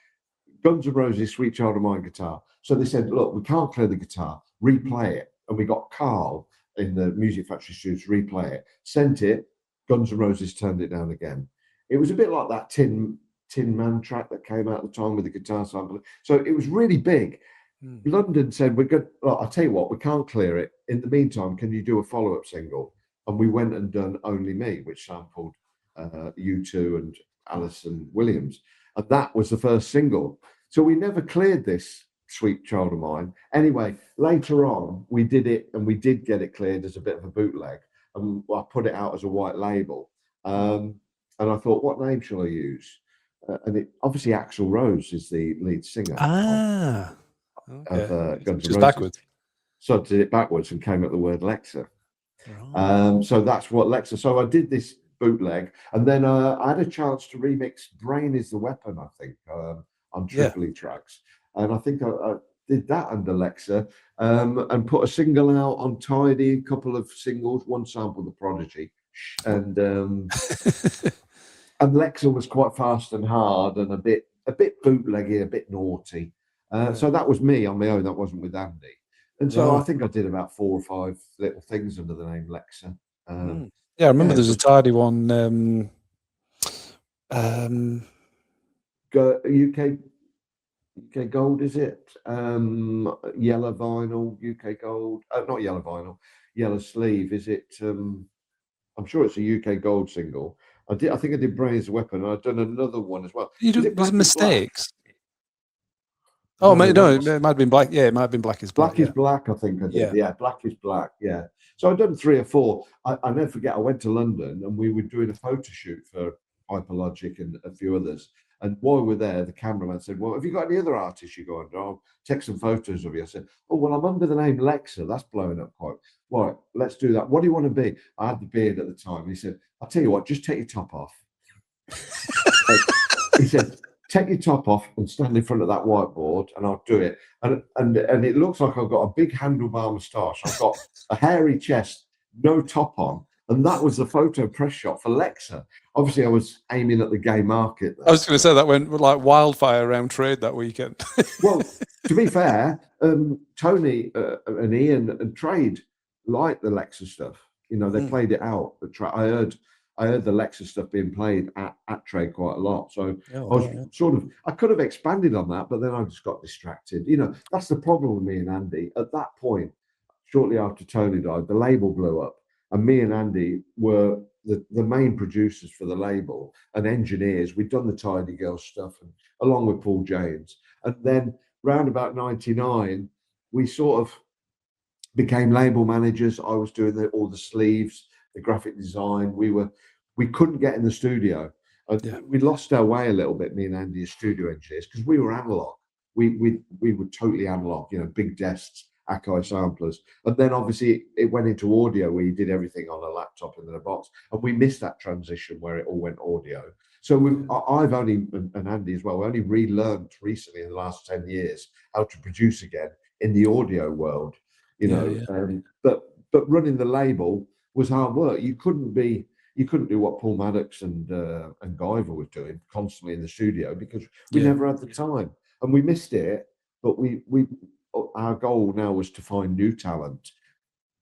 Guns N' Roses, Sweet Child of Mine guitar. So they said, look, we can't clear the guitar, replay it. And we got Carl in the Music Factory studios to replay it, sent it, Guns N' Roses turned it down again. It was a bit like that Tin Man track that came out at the time with the guitar sample. So it was really big. London said, we're good. Well, I'll tell you what, we can't clear it. In the meantime, can you do a follow-up single? And we went and done Only Me, which sampled U2 and Alison Williams. And that was the first single. So we never cleared this Sweet Child of Mine. Anyway, later on, we did it, and we did get it cleared as a bit of a bootleg. And I put it out as a white label. And I thought, what name shall I use? And obviously Axl Rose is the lead singer of Guns N' Roses. Backwards. So I did it backwards and came up with the word Lexa. Right. So that's what Lexa. So I did this bootleg, and then I had a chance to remix "Brain Is the Weapon," I think, on Tidy Trax, and I think I did that under Lexa, and put a single out on Tidy, a couple of singles, one sample, The Prodigy, and and Lexa was quite fast and hard and a bit bootleggy, a bit naughty. So that was me on my own. That wasn't with Andy. And so I think I did about 4 or 5 little things under the name Lexa. Yeah, I remember there's a Tidy one. UK Gold, is it? Yellow vinyl, UK Gold. Not yellow vinyl, yellow sleeve. Is it? I'm sure it's a UK Gold single. I think I did Brain Is a Weapon. I've done another one as well. You did Mistakes. Oh, no, it might have been Black. Yeah, it might have been Black is Black. Black is Black, I think I did. Yeah, Black is Black. Yeah. So I've done 3 or 4. I never forget, I went to London and we were doing a photo shoot for Hyperlogic and a few others. And while we were there, the cameraman said, well, have you got any other artists you go under? I'll take some photos of you. I said, oh, well, I'm under the name Lexa. That's blowing up quite. Right, let's do that. What do you want to be? I had the beard at the time. He said, I'll tell you what, just take your top off. He said, take your top off and stand in front of that whiteboard and I'll do it. And it looks like I've got a big handlebar moustache. I've got a hairy chest, no top on. And that was the photo press shot for Lexa. Obviously, I was aiming at the gay market. I was going to say that went like wildfire around trade that weekend. Well, to be fair, Tony and Ian and Trade liked the Lexa stuff. You know, they played it out. I heard the Lexa stuff being played at Trade quite a lot. So I was I could have expanded on that, but then I just got distracted. You know, that's the problem with me and Andy. At that point, shortly after Tony died, the label blew up. And me and Andy were the main producers for the label and engineers. We'd done the Tidy Girls stuff, and along with Paul James. And then round about 99, we sort of became label managers. I was doing all the sleeves, the graphic design. We couldn't get in the studio. We lost our way a little bit, me and Andy as studio engineers, because we were analog. We were totally analog, you know, big desks, Akai samplers. And then obviously it went into audio where you did everything on a laptop and then a box. And we missed that transition where it all went audio. So I've only, and Andy as well, only relearned recently in the last 10 years how to produce again in the audio world, you know. But running the label was hard work. You couldn't do what Paul Maddox and Guyver was doing constantly in the studio because we never had the time. And we missed it, but our goal now was to find new talent,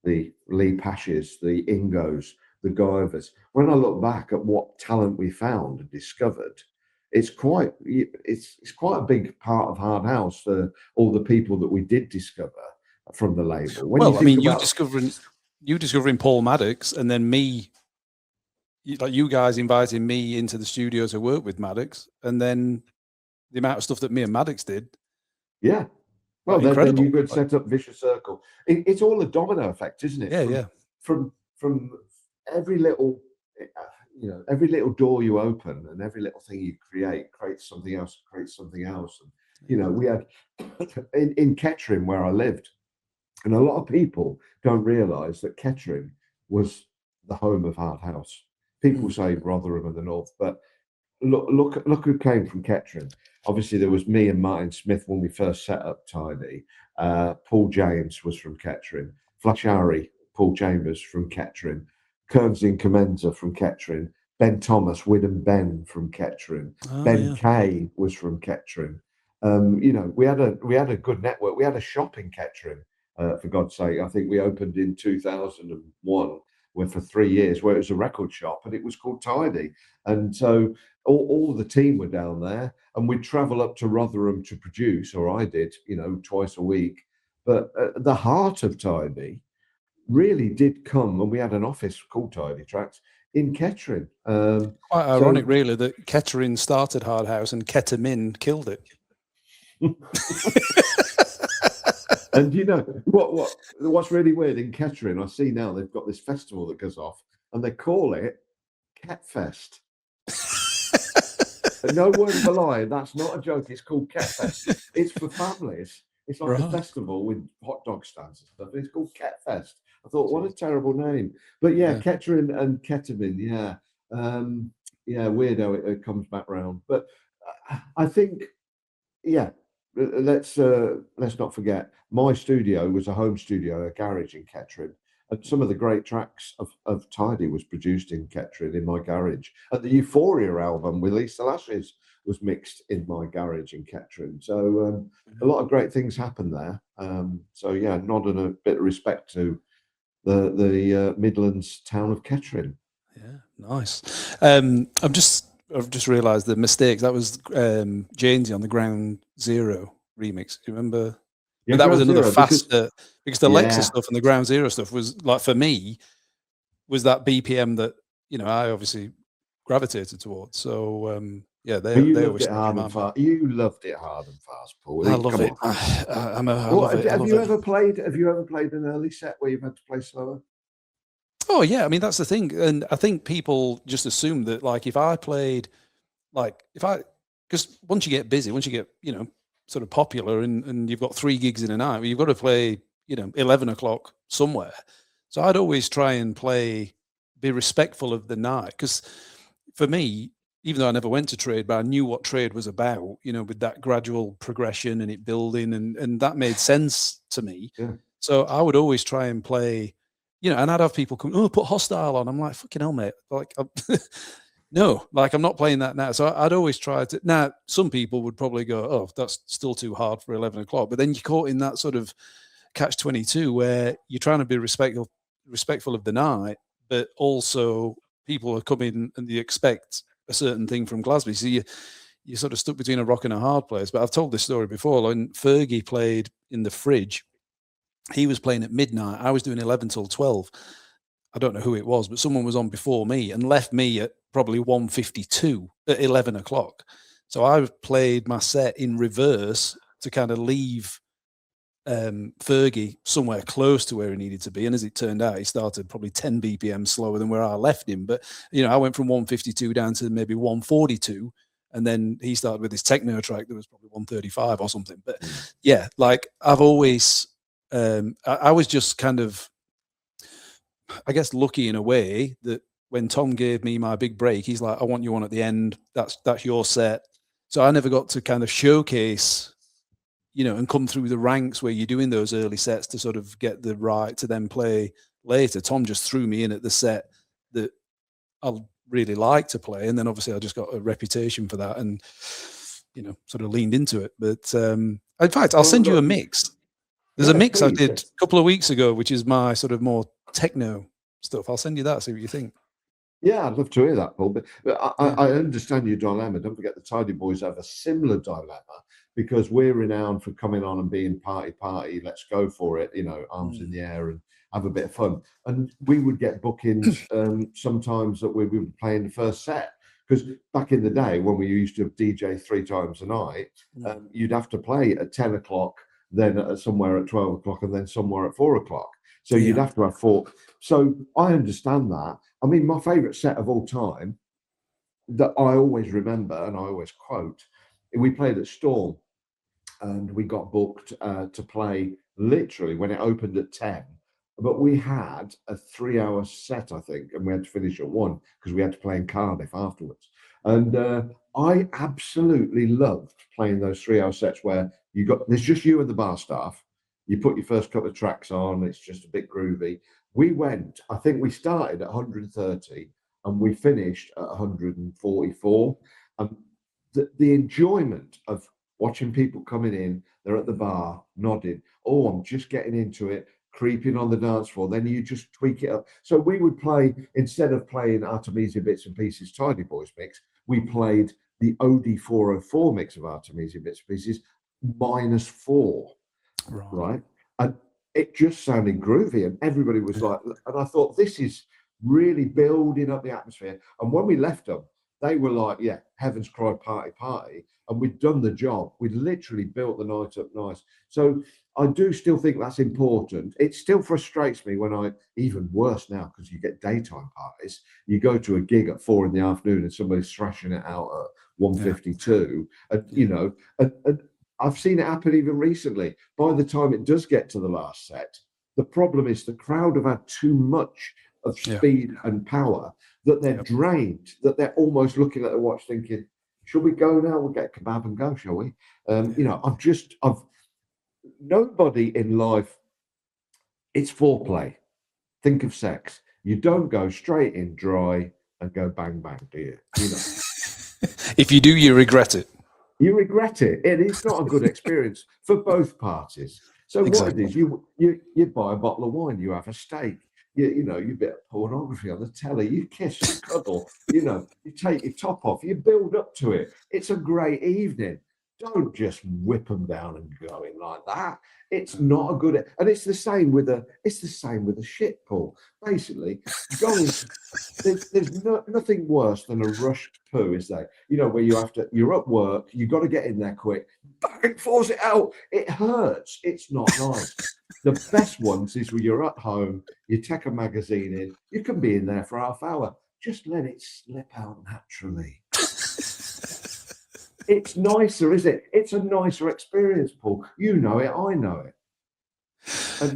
the Lee Pashes, the Ingos, the Guyvers. When I look back at what talent we found and discovered, it's quite a big part of Hard House for all the people that we did discover from the label. You discovering Paul Maddox, and then me, like you guys inviting me into the studio to work with Maddox, and then the amount of stuff that me and Maddox did. Yeah. Well, then you could set up Vicious Circle. It's all a domino effect, isn't it? Yeah, From every little, you know, every little door you open and every little thing you creates something else, and you know, we had in Kettering, where I lived, and a lot of people don't realise that Kettering was the home of hard house. People say Rotherham and the North, but look who came from Kettering. Obviously, there was me and Martin Smith when we first set up Tidy. Paul James was from Kettering. Flash Harry, Paul Chambers from Kettering. Kearns in Commenza from Kettering. Ben Thomas, Widden Ben from Kettering. Ben Kay was from Kettering. You know, we had a good network. We had a shop in Kettering, for God's sake. I think we opened in 2001, where for 3 years, where it was a record shop, and it was called Tidy. And so all the team were down there, and we'd travel up to Rotherham to produce, or I did, you know, twice a week. But the heart of Tidy really did come, and we had an office called Tidy Trax in Kettering. Quite ironic, really, that Kettering started Hard House and Ket-in killed it. And you know what's really weird in Kettering, I see now they've got this festival that goes off, and they call it Ket Fest. No word of a lie, that's not a joke. It's called Ket Fest. It's for families. It's like a festival with hot dog stands and stuff. It's called Ket Fest. I thought, what a terrible name. But yeah, Kettering and Ket-in, yeah, weird how it comes back round. But I think, yeah, let's not forget, my studio was a home studio, a garage in Kettering, and some of the great tracks of Tidy was produced in Kettering in my garage. And the Euphoria album with Lisa Lashes was mixed in my garage in Kettering. So a lot of great things happened there. So yeah, nodding a bit of respect to the Midlands town of Kettering. Yeah, nice. I've just realised the mistake. That was Jainsy on the Ground Zero remix. Do you remember? Yeah, but that was Ground another Zero, faster because the Lexa stuff and the Ground Zero stuff was like, for me, was that BPM that, you know, I obviously gravitated towards. So yeah, they loved it hard and fast. You loved it hard and fast, Paul. I love it. I love it. Have you ever played an early set where you've had to play slower? Oh yeah, I mean that's the thing, and I think people just assume that, like, if I played, like, because once you get busy, once you get, you know, sort of popular, and you've got 3 gigs in a night, you've got to play, you know, 11 o'clock somewhere. So I'd always try and be respectful of the night, because for me, even though I never went to trade, but I knew what trade was about, you know, with that gradual progression and it building, and that made sense to me. Yeah. So I would always try and play, you know, and I'd have people come, oh, put Hostile on. I'm like, fucking hell, mate. Like, no, like, I'm not playing that now. So I'd always try to. Now, some people would probably go, oh, that's still too hard for 11 o'clock. But then you're caught in that sort of catch-22 where you're trying to be respectful of the night, but also people are coming and you expect a certain thing from Glazby. So you're sort of stuck between a rock and a hard place. But I've told this story before. When Fergie played in the Fridge, he was playing at midnight. I was doing 11 till 12. I don't know who it was, but someone was on before me and left me at probably 1:52 at 11 o'clock. So I played my set in reverse to kind of leave Fergie somewhere close to where he needed to be. And as it turned out, he started probably 10 BPM slower than where I left him. But, you know, I went from 1:52 down to maybe 1:42. And then he started with his techno track that was probably 1:35 or something. But yeah, like, I've always, I was just kind of, I guess, lucky in a way that when Tom gave me my big break, he's like, I want you on at the end. That's your set. So I never got to kind of showcase, you know, and come through the ranks where you're doing those early sets to sort of get the right to then play later. Tom just threw me in at the set that I really like to play. And then obviously I just got a reputation for that and, you know, sort of leaned into it. But in fact, I'll send you a mix. There's a mix I did a couple of weeks ago, which is my sort of more techno stuff. I'll send you that, see what you think. Yeah, I'd love to hear that, Paul. But I understand your dilemma. Don't forget the Tidy Boys have a similar dilemma, because we're renowned for coming on and being party, let's go for it, you know, arms in the air and have a bit of fun. And we would get bookings sometimes that we would play in the first set. Because back in the day when we used to DJ 3 times a night, you'd have to play at 10 o'clock, then somewhere at 12 o'clock, and then somewhere at 4 o'clock. So you'd have to have 4. So I understand that. I mean, my favourite set of all time that I always remember and I always quote, we played at Storm and we got booked to play literally when it opened at 10. But we had a 3-hour set, I think, and we had to finish at 1 because we had to play in Cardiff afterwards. And I absolutely loved playing those 3-hour sets where there's just you and the bar staff. You put your first couple of tracks on, it's just a bit groovy. I think we started at 130 and we finished at 144. And the enjoyment of watching people coming in, they're at the bar, nodding, oh, I'm just getting into it, creeping on the dance floor, then you just tweak it up. So we would play, instead of playing Artemisia Bits and Pieces Tidy Boys mix, we played the OD 404 mix of Artemisia Bits and Pieces -4, right? And it just sounded groovy and everybody was like, and I thought, this is really building up the atmosphere. And when we left them, they were like, yeah, Heaven's Cry, party. And we'd done the job. We'd literally built the night up nice. So I do still think that's important. It still frustrates me when even worse now, because you get daytime parties, you go to a gig at 4 in the afternoon and somebody's thrashing it out at 1:52. And, you know, and I've seen it happen even recently. By the time it does get to the last set, the problem is the crowd have had too much of speed and power that they're drained, that they're almost looking at the watch thinking, should we go now? We'll get a kebab and go, shall we? You know, nobody in life, it's foreplay. Think of sex. You don't go straight in dry and go bang, bang, do you? You know. If you do, you regret it. You regret it. It is not a good experience for both parties. So what it is, you buy a bottle of wine, you have a steak, you know, you bit of pornography on the telly, you kiss, you cuddle, you know, you take your top off, you build up to it. It's a great evening. Don't just whip them down and go in like that. It's not a good, and it's the same with a shit pool. Basically, there's nothing worse than a rushed poo, is there? You know, where you're at work, you've got to get in there quick, bang, force it out. It hurts. It's not nice. The best ones is when you're at home, you take a magazine in, you can be in there for half hour. Just let it slip out naturally. It's nicer, is it? It's a nicer experience, Paul. You know it, I know it.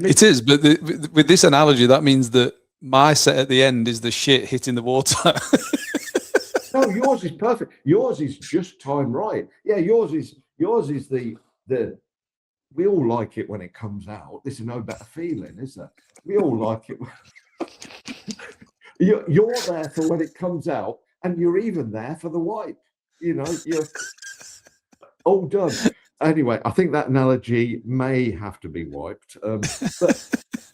It is, but with this analogy, that means that my set at the end is the shit hitting the water. No, yours is perfect. Yours is just timed right. Yeah, yours is the we all like it when it comes out. There's no better feeling, is there? We all like it. You're there for when it comes out, and you're even there for the wipe. You know, you're all done. Anyway, I think that analogy may have to be wiped. But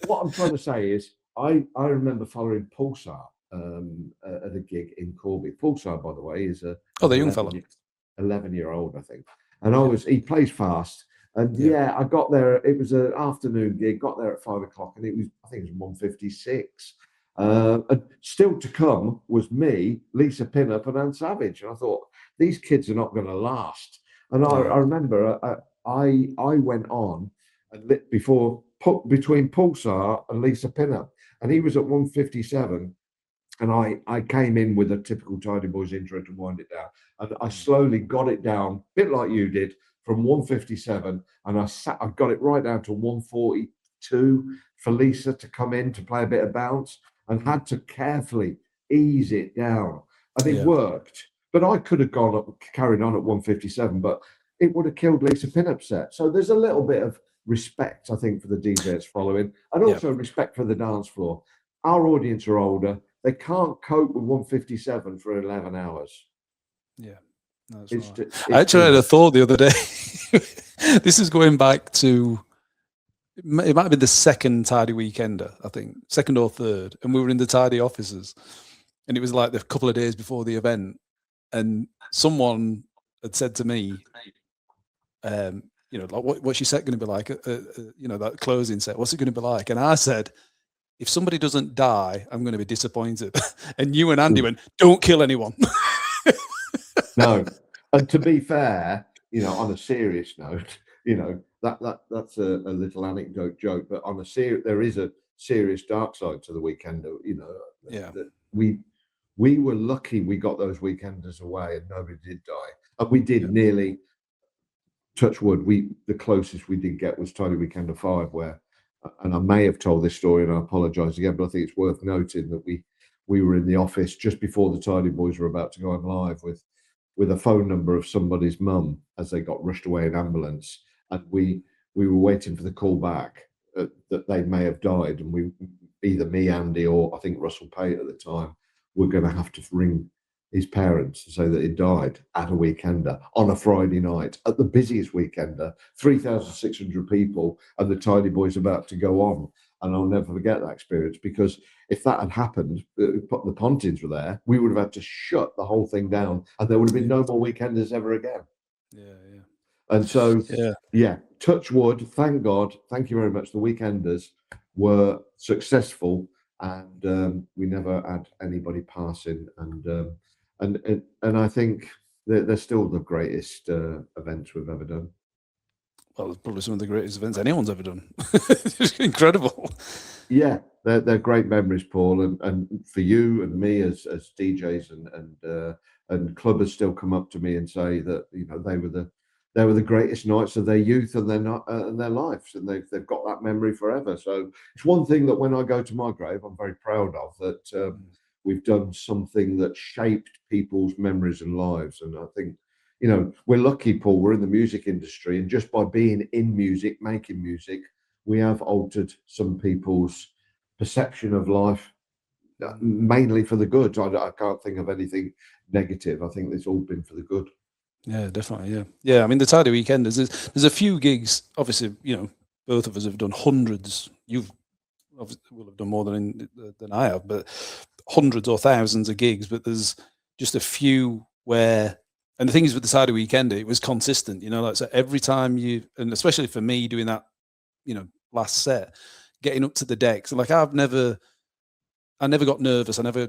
what I'm trying to say is, I remember following Pulsar at a gig in Corby. Pulsar, by the way, is the young fella, 11-year-old, I think. And he plays fast. And I got there. It was an afternoon gig. Got there at 5 o'clock, and I think it was 1:56. And still to come was me, Lisa Pinup, and Anne Savage. And I thought, these kids are not going to last. And I remember I went on and lit between Pulsar and Lisa Pinup, and he was at 1:57. And I came in with a typical Tidy Boys intro to wind it down. And I slowly got it down, a bit like you did, from 1:57. And I got it right down to 1:42 for Lisa to come in to play a bit of bounce, and had to carefully ease it down. And it worked. But I could have carried on at 1:57, but it would have killed Lisa Pinup's set. So there's a little bit of respect, I think, for the DJs following, and also respect for the dance floor. Our audience are older. They can't cope with 1:57 for 11 hours. Yeah, that's right. I actually had a thought the other day. This is going back to, it might have been the second Tidy Weekender, I think, second or third. And we were in the Tidy offices. And it was like the couple of days before the event. And someone had said to me, you know, like, what's your set going to be like? You know, that closing set, what's it going to be like? And I said, if somebody doesn't die, I'm going to be disappointed. And you and Andy went, don't kill anyone. No. And to be fair, you know, on a serious note, you know, that's a little anecdote joke, but on a there is a serious dark side to the Weekender. Yeah. That we were lucky we got those Weekenders away and nobody did die. And we did nearly, touch wood, the closest we did get was Tidy Weekender 5, where, and I may have told this story and I apologise again, but I think it's worth noting that we were in the office just before the Tidy Boys were about to go on live with a phone number of somebody's mum as they got rushed away in ambulance, and we were waiting for the call back that they may have died, and either me, Andy, or I think Russell Pate at the time, were going to have to ring his parents to say that he died at a Weekender on a Friday night at the busiest Weekender, 3,600 people, and the Tidy Boys about to go on. And I'll never forget that experience, because if that had happened, the Pontins were there, we would have had to shut the whole thing down, and there would have been no more Weekenders ever again. Yeah. And so, touch wood, thank God, thank you very much. The Weekenders were successful, and we never had anybody passing. And I think they're still the greatest events we've ever done. Well, it's probably some of the greatest events anyone's ever done. It's incredible. Yeah, they're great memories, Paul, and for you and me as DJs and clubbers still come up to me and say that they were the greatest nights of their youth and their lives, and they've got that memory forever. So it's one thing that when I go to my grave, I'm very proud of, that we've done something that shaped people's memories and lives. And I think, we're lucky, Paul, we're in the music industry, and just by being in music, making music, we have altered some people's perception of life, mainly for the good. I can't think of anything negative. I think it's all been for the good. Yeah, definitely. Yeah. I mean, the Tidy Weekenders, there's a few gigs. Obviously, both of us have done hundreds. You've obviously will have done more than I have, but hundreds or thousands of gigs. But there's just a few where, and the thing is with the Tidy Weekender, it was consistent. Like, so every time and especially for me doing that, last set, getting up to the decks, like I never got nervous. I never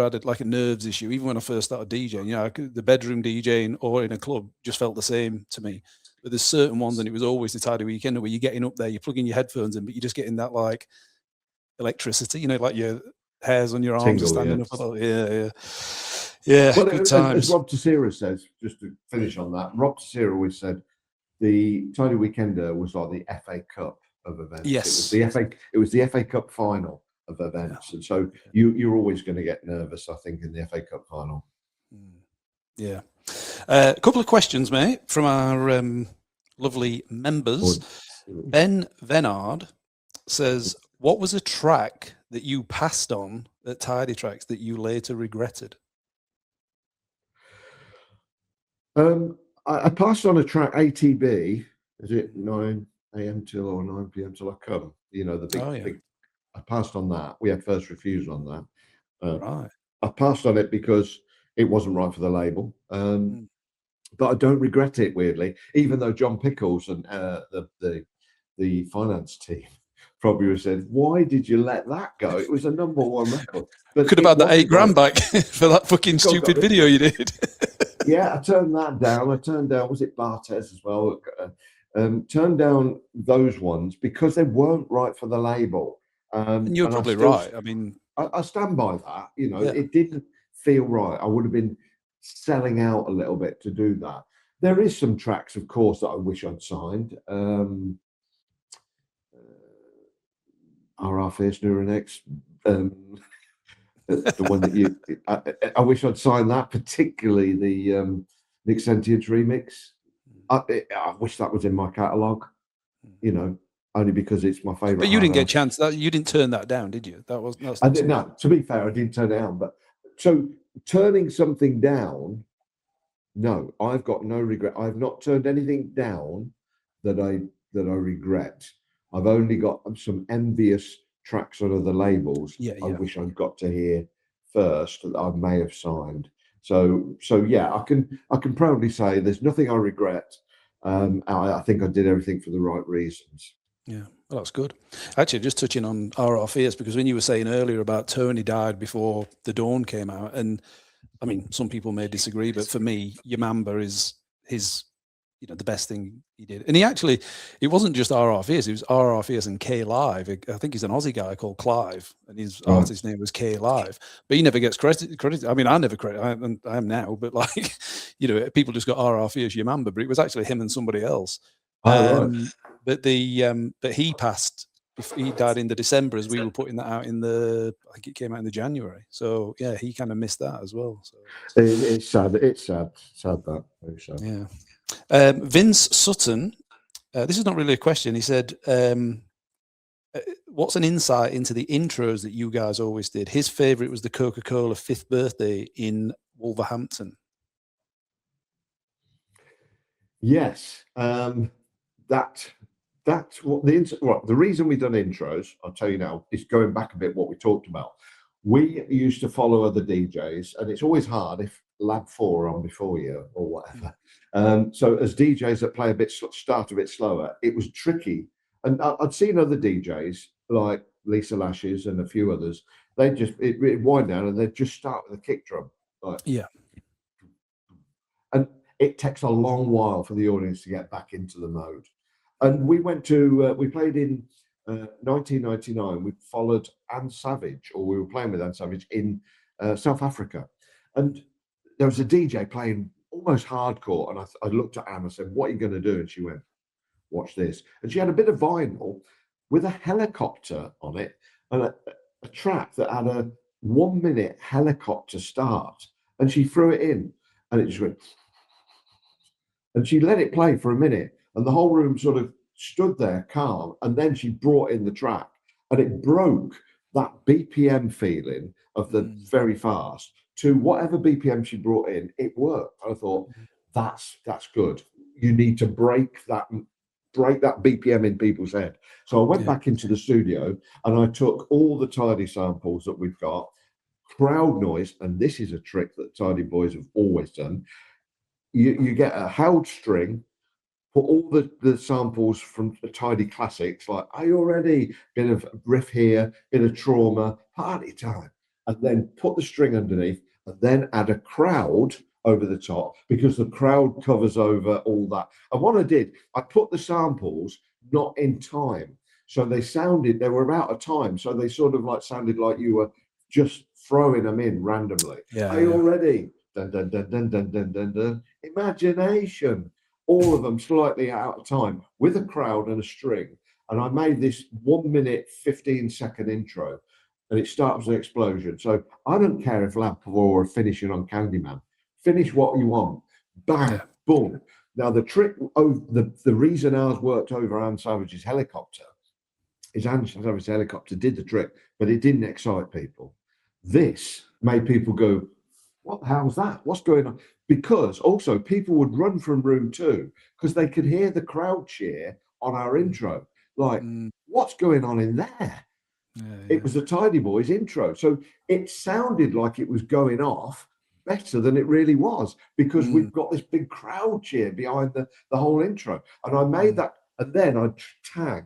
had a nerves issue. Even when I first started DJing, the bedroom DJing or in a club just felt the same to me. But there's certain ones, and it was always the Tidy Weekender, where you're getting up there, you're plugging your headphones in, but you're just getting that like electricity, like your hairs on your arms are standing up a little. Yeah. Well, good times. As Rob Tessera says, just to finish on that, Rob Tessera always said the Tidy Weekender was like the FA Cup of events. Yes. It was the FA Cup final of events, and so you're always going to get nervous, I think, in the FA Cup final. Yeah. A couple of questions, mate, from our lovely members. Ben Venard says, what was a track that you passed on at Tidy Trax that you later regretted? I passed on a track, ATB, is it 9 a.m. till or 9 p.m. till I come? The big. I passed on that. We had first refusal on that. Right. I passed on it because it wasn't right for the label. But I don't regret it, weirdly, even though John Pickles and the finance team probably would have said, why did you let that go? It was a #1 record. But could have had that $8,000 back for that fucking stupid video you did. Yeah, I turned that down. I turned down, was it Bartez as well? Turned down those ones because they weren't right for the label. And you're probably right. I mean, I stand by that. It didn't feel right. I would have been selling out a little bit to do that. There is some tracks, of course, that I wish I'd signed. RR Fierce Neuronex, the one that I wish I'd signed that, particularly the Nick Sentience remix. I wish that was in my catalogue, only because it's my favourite. But you didn't get a chance. You didn't turn that down, did you? I didn't. No, to be fair, I didn't turn it down. But so turning something down, no, I've got no regret. I've not turned anything down that I regret. I've only got some envious tracks on other labels. I wish I'd got to hear first that I may have signed. So yeah, I can proudly say there's nothing I regret. I think I did everything for the right reasons. Yeah, well, that's good. Actually, just touching on RR Fierce, because when you were saying earlier about Tony died before The Dawn came out, and I mean, some people may disagree, but for me, Yamamba is his you know, the best thing he did. And he actually, it wasn't just RR Fierce, it was RR Fierce and K Live. I think he's an Aussie guy called Clive, and his artist name was K Live, but he never gets credit. I mean, I never credit, I am now, but like, you know, people just got RR Fierce Yamamba, but it was actually him and somebody else. But but he passed, he died in the December as we were putting that out in I think it came out in the January. So yeah, he kind of missed that as well. So it's sad. It's sad that. Very sad. Yeah. Vince Sutton, this is not really a question. He said, what's an insight into the intros that you guys always did? His favorite was the Coca-Cola 5th birthday in Wolverhampton. Yes. That's what the reason we've done intros, I'll tell you now, is going back a bit what we talked about. We used to follow other DJs, and it's always hard if Lab 4 on before you or whatever. So as DJs that play start a bit slower, it was tricky. And I'd seen other DJs like Lisa Lashes and a few others. They just it wind down and they'd just start with a kick drum. Like, yeah. And it takes a long while for the audience to get back into the mode. And we went to we played in 1999. We followed Anne Savage, or we were playing with Anne Savage in South Africa, and there was a DJ playing almost hardcore. And I looked at Anne and said, "What are you going to do?" And she went, "Watch this." And she had a bit of vinyl with a helicopter on it and a track that had a 1 minute helicopter start, and she threw it in, and it just went, and she let it play for a minute. And the whole room sort of stood there calm. And then she brought in the track, and it broke that BPM feeling of the very fast to whatever BPM she brought in. It worked. I thought, that's good. You need to break that BPM in people's head. So I went back into the studio and I took all the Tidy samples that we've got, crowd noise, and this is a trick that Tidy boys have always done. You get a held string, put all the samples from the Tidy classics, like Are You Ready? Bit of riff here, bit of Trauma, Party Time, and then put the string underneath, and then add a crowd over the top, because the crowd covers over all that. And what I did, I put the samples not in time, so they were out of time, so they sort of like sounded like you were just throwing them in randomly. Are you ready? Dun, dun, dun, dun, dun, dun, dun, dun. Imagination. All of them slightly out of time with a crowd and a string. And I made this 1 minute, 15-second intro, and it starts with an explosion. So I don't care if Lab 4 are finishing on Candyman. Finish what you want. Bang, boom. Now, the trick, the reason ours worked over Anne Savage's helicopter is Anne Savage's helicopter did the trick, but it didn't excite people. This made people go, what the hell's that? What's going on? Because also people would run from room 2 because they could hear the crowd cheer on our intro. Like, what's going on in there? It was the Tidy Boys intro. So it sounded like it was going off better than it really was, because we've got this big crowd cheer behind the whole intro. And I made that, and then I'd tag,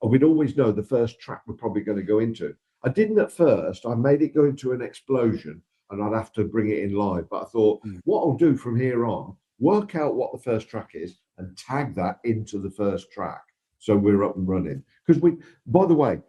and we'd always know the first track we're probably going to go into. I didn't at first. I made it go into an explosion, and I'd have to bring it in live. But I thought, what I'll do from here on, work out what the first track is and tag that into the first track, so we're up and running. Because by the way,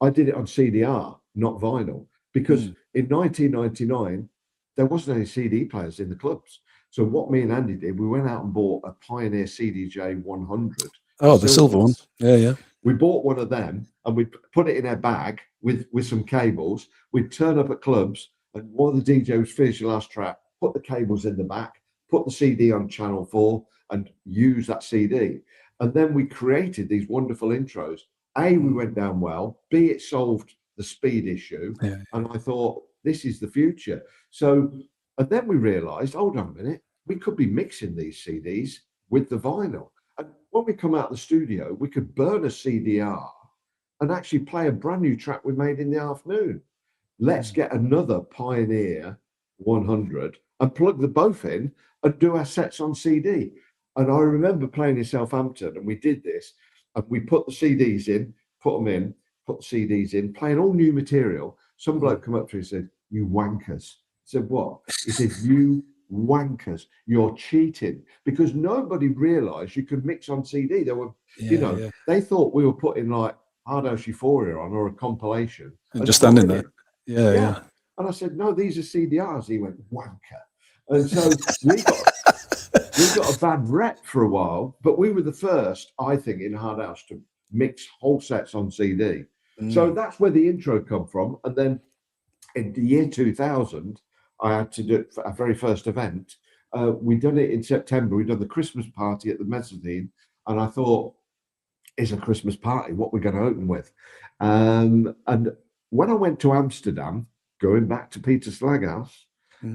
I did it on CDR, not vinyl, because in 1999, there wasn't any CD players in the clubs. So what me and Andy did, we went out and bought a Pioneer CDJ 100. Oh, the silver one. Yeah. We bought one of them, and we put it in a bag with some cables. We'd turn up at clubs, and one of the DJs finished the last track, put the cables in the back, put the CD on channel 4, and use that CD. And then we created these wonderful intros. A, we went down well. B, it solved the speed issue. Yeah. And I thought, this is the future. So, and then we realized, hold on a minute, we could be mixing these CDs with the vinyl. And when we come out of the studio, we could burn a CDR and actually play a brand new track we made in the afternoon. Let's get another Pioneer 100 and plug the both in and do our sets on CD. And I remember playing in Southampton, and we did this, and we put the CDs in, put them in, put the CDs in, playing all new material. Some bloke come up to me and said, "You wankers." I said, "What?" He said, "You wankers, you're cheating, because nobody realised you could mix on CD. There were, they thought we were putting like Hard House Euphoria on or a compilation and just standing there. Yeah. And I said, no, these are CDRs. He went, wanker. And so we got a bad rep for a while, but we were the first, I think, in Hard House to mix whole sets on CD. So that's where the intro come from. And then in the year 2000, I had to do it for our very first event. We'd done it in September. We'd done the Christmas party at the Mezzanine. And I thought, it's a Christmas party. What we're going to open with? And when I went to Amsterdam, going back to Peter Slaghuis,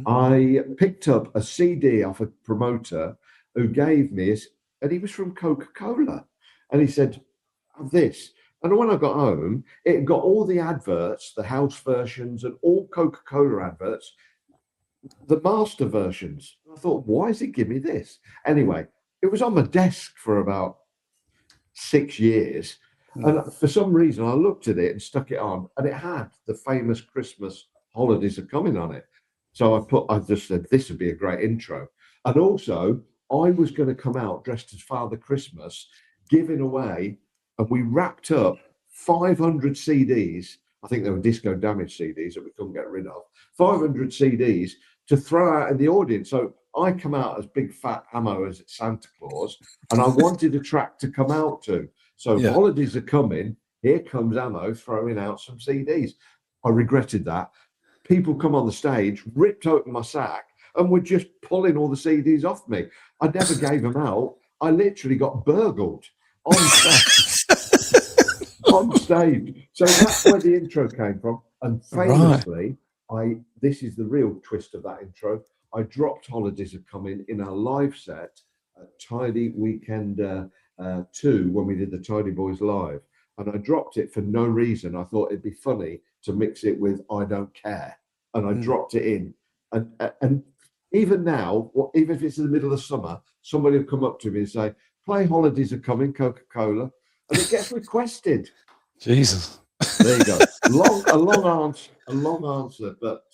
I picked up a CD off a promoter who gave me, and he was from Coca-Cola. And he said, have this. And when I got home, it got all the adverts, the house versions and all Coca-Cola adverts, the master versions. I thought, why does he give me this? Anyway, it was on my desk for about 6 years. And for some reason, I looked at it and stuck it on, and it had the famous Christmas Holidays Are Coming on it. So I just said, this would be a great intro. And also, I was going to come out dressed as Father Christmas, giving away, and we wrapped up 500 CDs. I think they were disco damage CDs that we couldn't get rid of. 500 CDs to throw out in the audience. So I come out as big fat Ammo as Santa Claus, and I wanted a track to come out to. So holidays are coming. Here comes Ammo throwing out some CDs. I regretted that. People come on the stage, ripped open my sack, and were just pulling all the CDs off me. I never gave them out. I literally got burgled on stage. On stage. So that's where the intro came from. And famously, this is the real twist of that intro. I dropped Holidays Are Coming in our live set at Tidy Weekend 2 when we did the Tidy Boys live. And I dropped it for no reason. I thought it'd be funny to mix it with I Don't Care. And I dropped it in. And even now, even if it's in the middle of summer, somebody will come up to me and say, play Holidays Are Coming, Coca-Cola. And it gets requested. Jesus. There you go. A long answer. But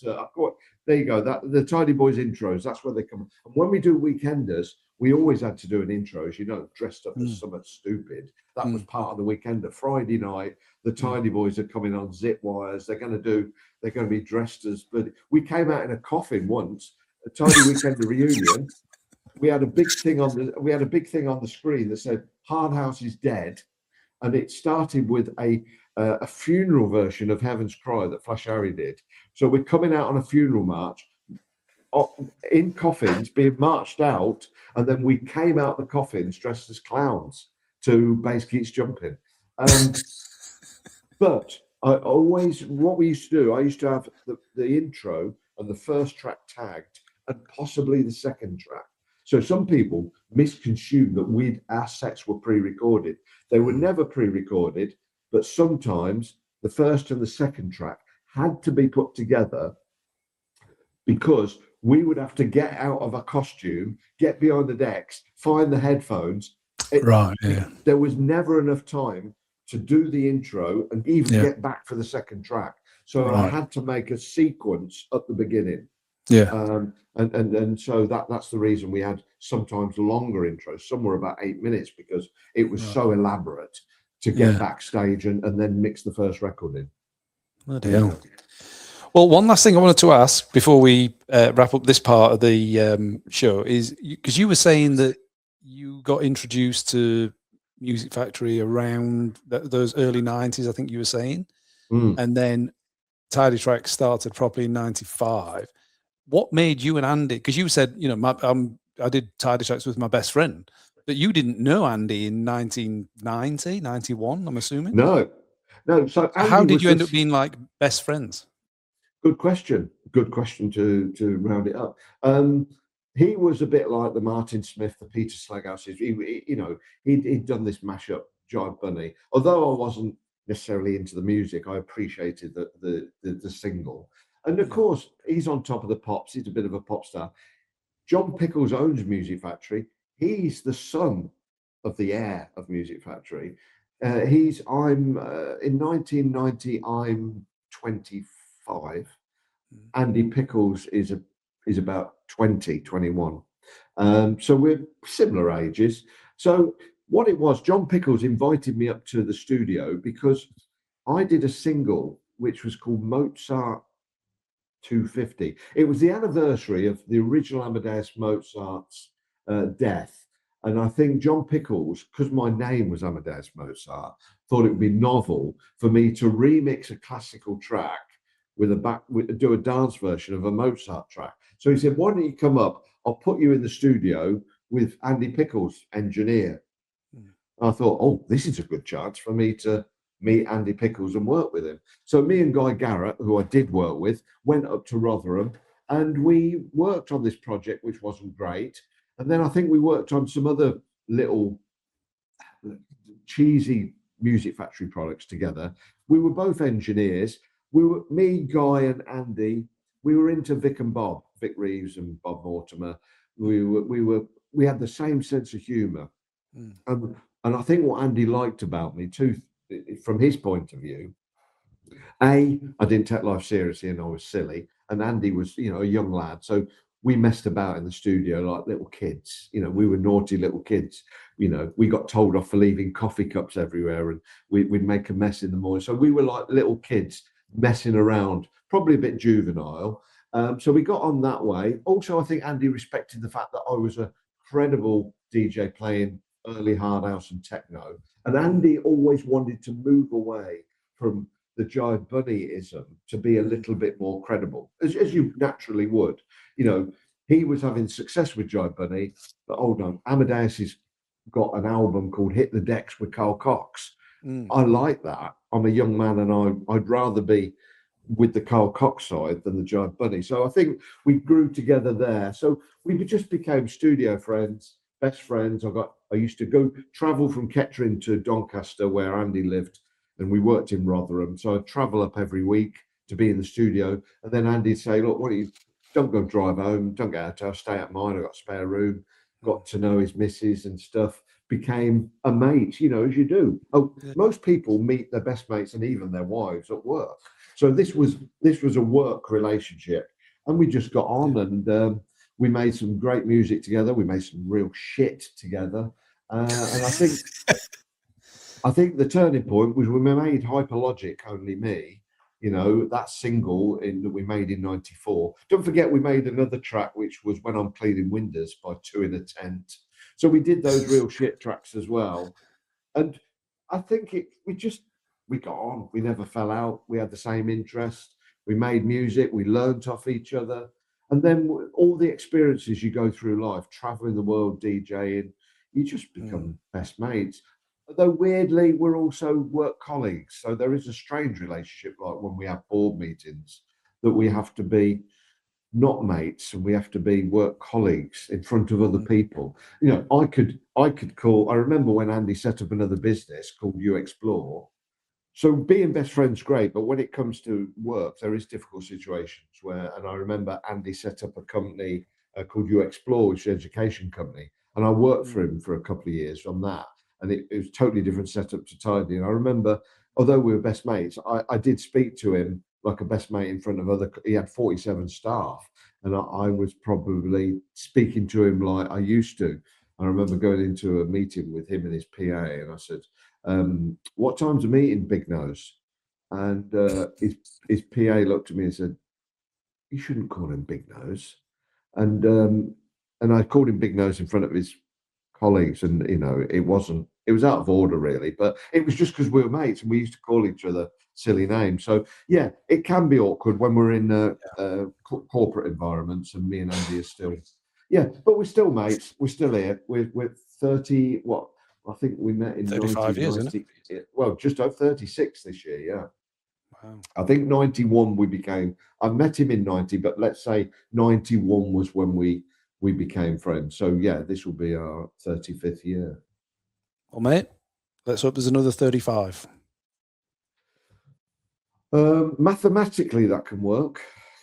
there you go. The Tidy Boys intros, that's where they come. And when we do Weekenders, we always had to do an intro, as you know, dressed up as something stupid. That was part of the Weekender. Friday night, the Tidy Boys are coming on zip wires. They're going to be dressed as. But we came out in a coffin once. A Tidy Weekender reunion. We had a big thing on the screen that said "Hard House is dead," and it started with a funeral version of Heaven's Cry that Flash Harry did. So we're coming out on a funeral march in coffins, being marched out, and then we came out the coffins dressed as clowns to Bass Keats Jumping. But what we used to do, I used to have the intro and the first track tagged, and possibly the second track. So some people misconstrued that our sets were pre-recorded. They were never pre-recorded, but sometimes the first and the second track had to be put together because we would have to get out of a costume, get behind the decks, find the headphones. There was never enough time to do the intro and even get back for the second track. So I had to make a sequence at the beginning. And so that's the reason we had sometimes longer intros. Some were about 8 minutes because it was so elaborate to get backstage and then mix the first record in. Bloody hell. Well, one last thing I wanted to ask before we wrap up this part of the show is, because you were saying that you got introduced to Music Factory around those early 90s, I think you were saying, and then Tidy Trax started properly in 95. What made you and Andy, because you said, I did Tidy Trax with my best friend, but you didn't know Andy in 1990, 91, I'm assuming? No. So Andy, how did you end up being like best friends? Good question to round it up. He was a bit like the Martin Smith, the Peter Slaghuis. He'd done this mashup, Jive Bunny. Although I wasn't necessarily into the music, I appreciated the single. And of course, he's on top of the pops. He's a bit of a pop star. John Pickles owns Music Factory. He's the son of the heir of Music Factory. In 1990, I'm 25. Andy Pickles is is about 20, 21. So we're similar ages. So what it was, John Pickles invited me up to the studio because I did a single which was called Mozart 250. It was the anniversary of the original Amadeus Mozart's death. And I think John Pickles, because my name was Amadeus Mozart, thought it would be novel for me to remix a classical track do a dance version of a Mozart track. So he said, why don't you come up? I'll put you in the studio with Andy Pickles, engineer. I thought, oh, this is a good chance for me to meet Andy Pickles and work with him. So me and Guy Garrett, who I did work with, went up to Rotherham and we worked on this project, which wasn't great. And then I think we worked on some other little cheesy Music Factory products together. We were both engineers. Me, Guy, and Andy. We were into Vic and Bob, Vic Reeves and Bob Mortimer. We had the same sense of humour, and I think what Andy liked about me too, from his point of view, I didn't take life seriously and I was silly, and Andy was, a young lad, so we messed about in the studio like little kids. We were naughty little kids. We got told off for leaving coffee cups everywhere, and we'd make a mess in the morning. So we were like little kids messing around, probably a bit juvenile. So we got on that way. Also, I think Andy respected the fact that I was a credible DJ playing early hard house and techno. And Andy always wanted to move away from the Jive Bunny-ism to be a little bit more credible, as you naturally would. He was having success with Jive Bunny, but hold on, Amadeus has got an album called Hit the Decks with Carl Cox. I like that. I'm a young man and I'd rather be with the Carl Cox side than the Jive Bunny. So I think we grew together there. So we just became studio friends, best friends. I used to go travel from Kettering to Doncaster where Andy lived, and we worked in Rotherham. So I'd travel up every week to be in the studio. And then Andy'd say, look, don't go drive home, don't get out of stay at mine, I've got a spare room. Got to know his missus and stuff, became a mate, as you do. Most people meet their best mates and even their wives at work. So this was a work relationship, and we just got on, and we made some great music together. We made some real shit together, and I think the turning point was when we made Hyperlogic, Only Me. That single that we made in '94. Don't forget, we made another track which was When I'm Cleaning Windows by Two in a Tent. So we did those real shit tracks as well, and I think we got on. We never fell out. We had the same interest. We made music. We learnt off each other. And then all the experiences you go through life, traveling the world, DJing, you just become best mates. Although weirdly, we're also work colleagues. So there is a strange relationship, like when we have board meetings, that we have to be not mates and we have to be work colleagues in front of other people. I could call. I remember when Andy set up another business called You Explore. So being best friends, great, but when it comes to work, there is difficult situations and I remember Andy set up a company called You Explore, which is an education company, and I worked for him for a couple of years on that, and it was totally different setup to Tidy. And I remember, although we were best mates, I did speak to him like a best mate in front of he had 47 staff, and I was probably speaking to him like I used to. I remember going into a meeting with him and his PA, and I said, what time's the meeting, Big Nose? And his PA looked at me and said, you shouldn't call him Big Nose. And I called him Big Nose in front of his colleagues, and it was out of order really, but it was just because we were mates and we used to call each other silly names. So yeah, it can be awkward when we're in corporate environments, and me and Andy are still but we're still mates. We're still here. We're 30. What I think we met in 35 years, isn't it? Well, just over 36 this year. Yeah. Wow. I think 91 I met him in 90, but let's say 91 was when we became friends. So yeah, this will be our 35th year. Well, mate, let's hope there's another 35. Mathematically, that can work.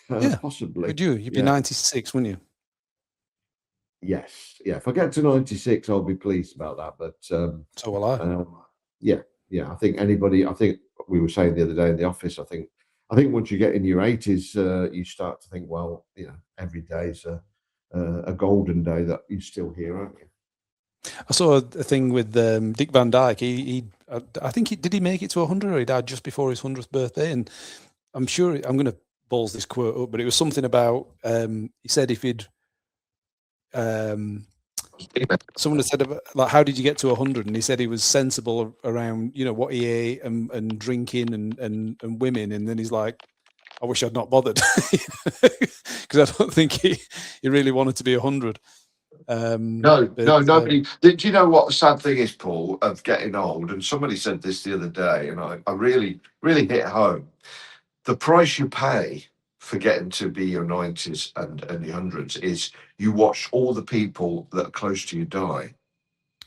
Possibly. Could you? You'd be 96, wouldn't you? Yes. Yeah. If I get to 96, I'll be pleased about that. But so will I. Yeah. I think we were saying the other day in the office, I think I think once you get in your 80s, you start to think, well, every day's a golden day that you're still here, aren't you? I saw a thing with Dick Van Dyke. I think did he make it to 100, or he died just before his 100th birthday? And I'm sure I'm going to balls this quote up, but it was something about he said if he'd someone had said about, like, how did you get to 100? And he said he was sensible around what he ate and drinking and women. And then he's like, I wish I'd not bothered, because I don't think he really wanted to be 100. Nobody. Do you know what the sad thing is, Paul, of getting old? And somebody said this the other day, and I really, really hit home. The price you pay for getting to be your 90s and your 100s is you watch all the people that are close to you die.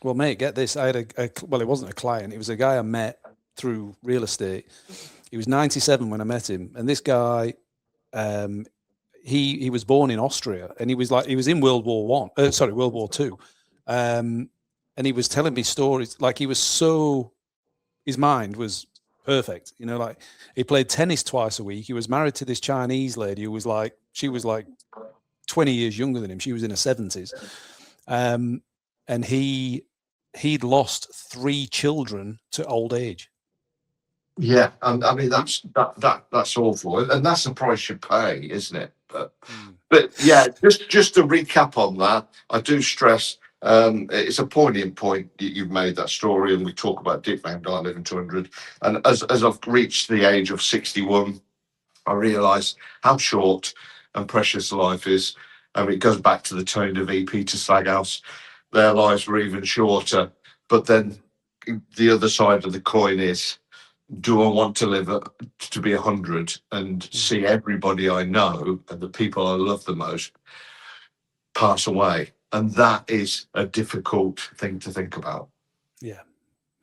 Well, mate, get this. I had well, it wasn't a client. It was a guy I met through real estate. He was 97 when I met him. And this guy, he was born in Austria, and he was in World War II. And he was telling me stories, like his mind was perfect. Like he played tennis twice a week. He was married to this Chinese lady who was she was 20 years younger than him. She was in her 70s. And he'd lost 3 children to old age. Yeah, I mean that's awful, and that's the price you pay, isn't it? But yeah, just to recap on that, I do stress it's a poignant point you've made, that story, and we talk about Dick Van Dyke living 200, and as I've reached the age of 61, I realise how short and precious life is. It goes back to the Tony De Vit, Peter Slaghuis. Their lives were even shorter, but then the other side of the coin is, do I want to live to be 100 and see everybody I know and the people I love the most pass away? And that is a difficult thing to think about. Yeah.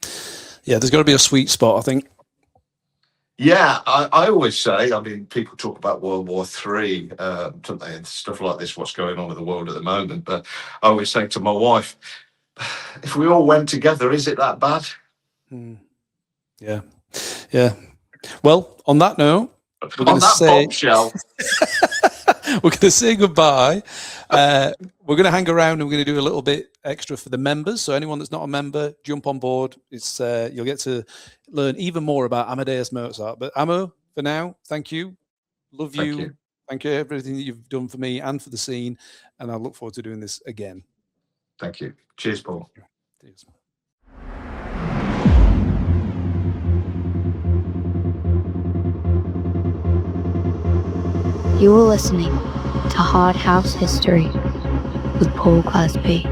There's got to be a sweet spot, I think. Yeah, I always say, I mean, people talk about World War III, don't they, and stuff like this, what's going on with the world at the moment. But I always say to my wife, if we all went together, is it that bad? Yeah. Well, on that note, we're going to say bombshell. we're going to say goodbye. We're going to hang around, and we're going to do a little bit extra for the members. So anyone that's not a member, jump on board. It's you'll get to learn even more about Amadeus Mozart. But Amo, for now, thank you. Love you. Thank you for everything that you've done for me and for the scene. And I look forward to doing this again. Thank you. Cheers, Paul. Cheers. You are listening to Hard House History with Paul Glazby.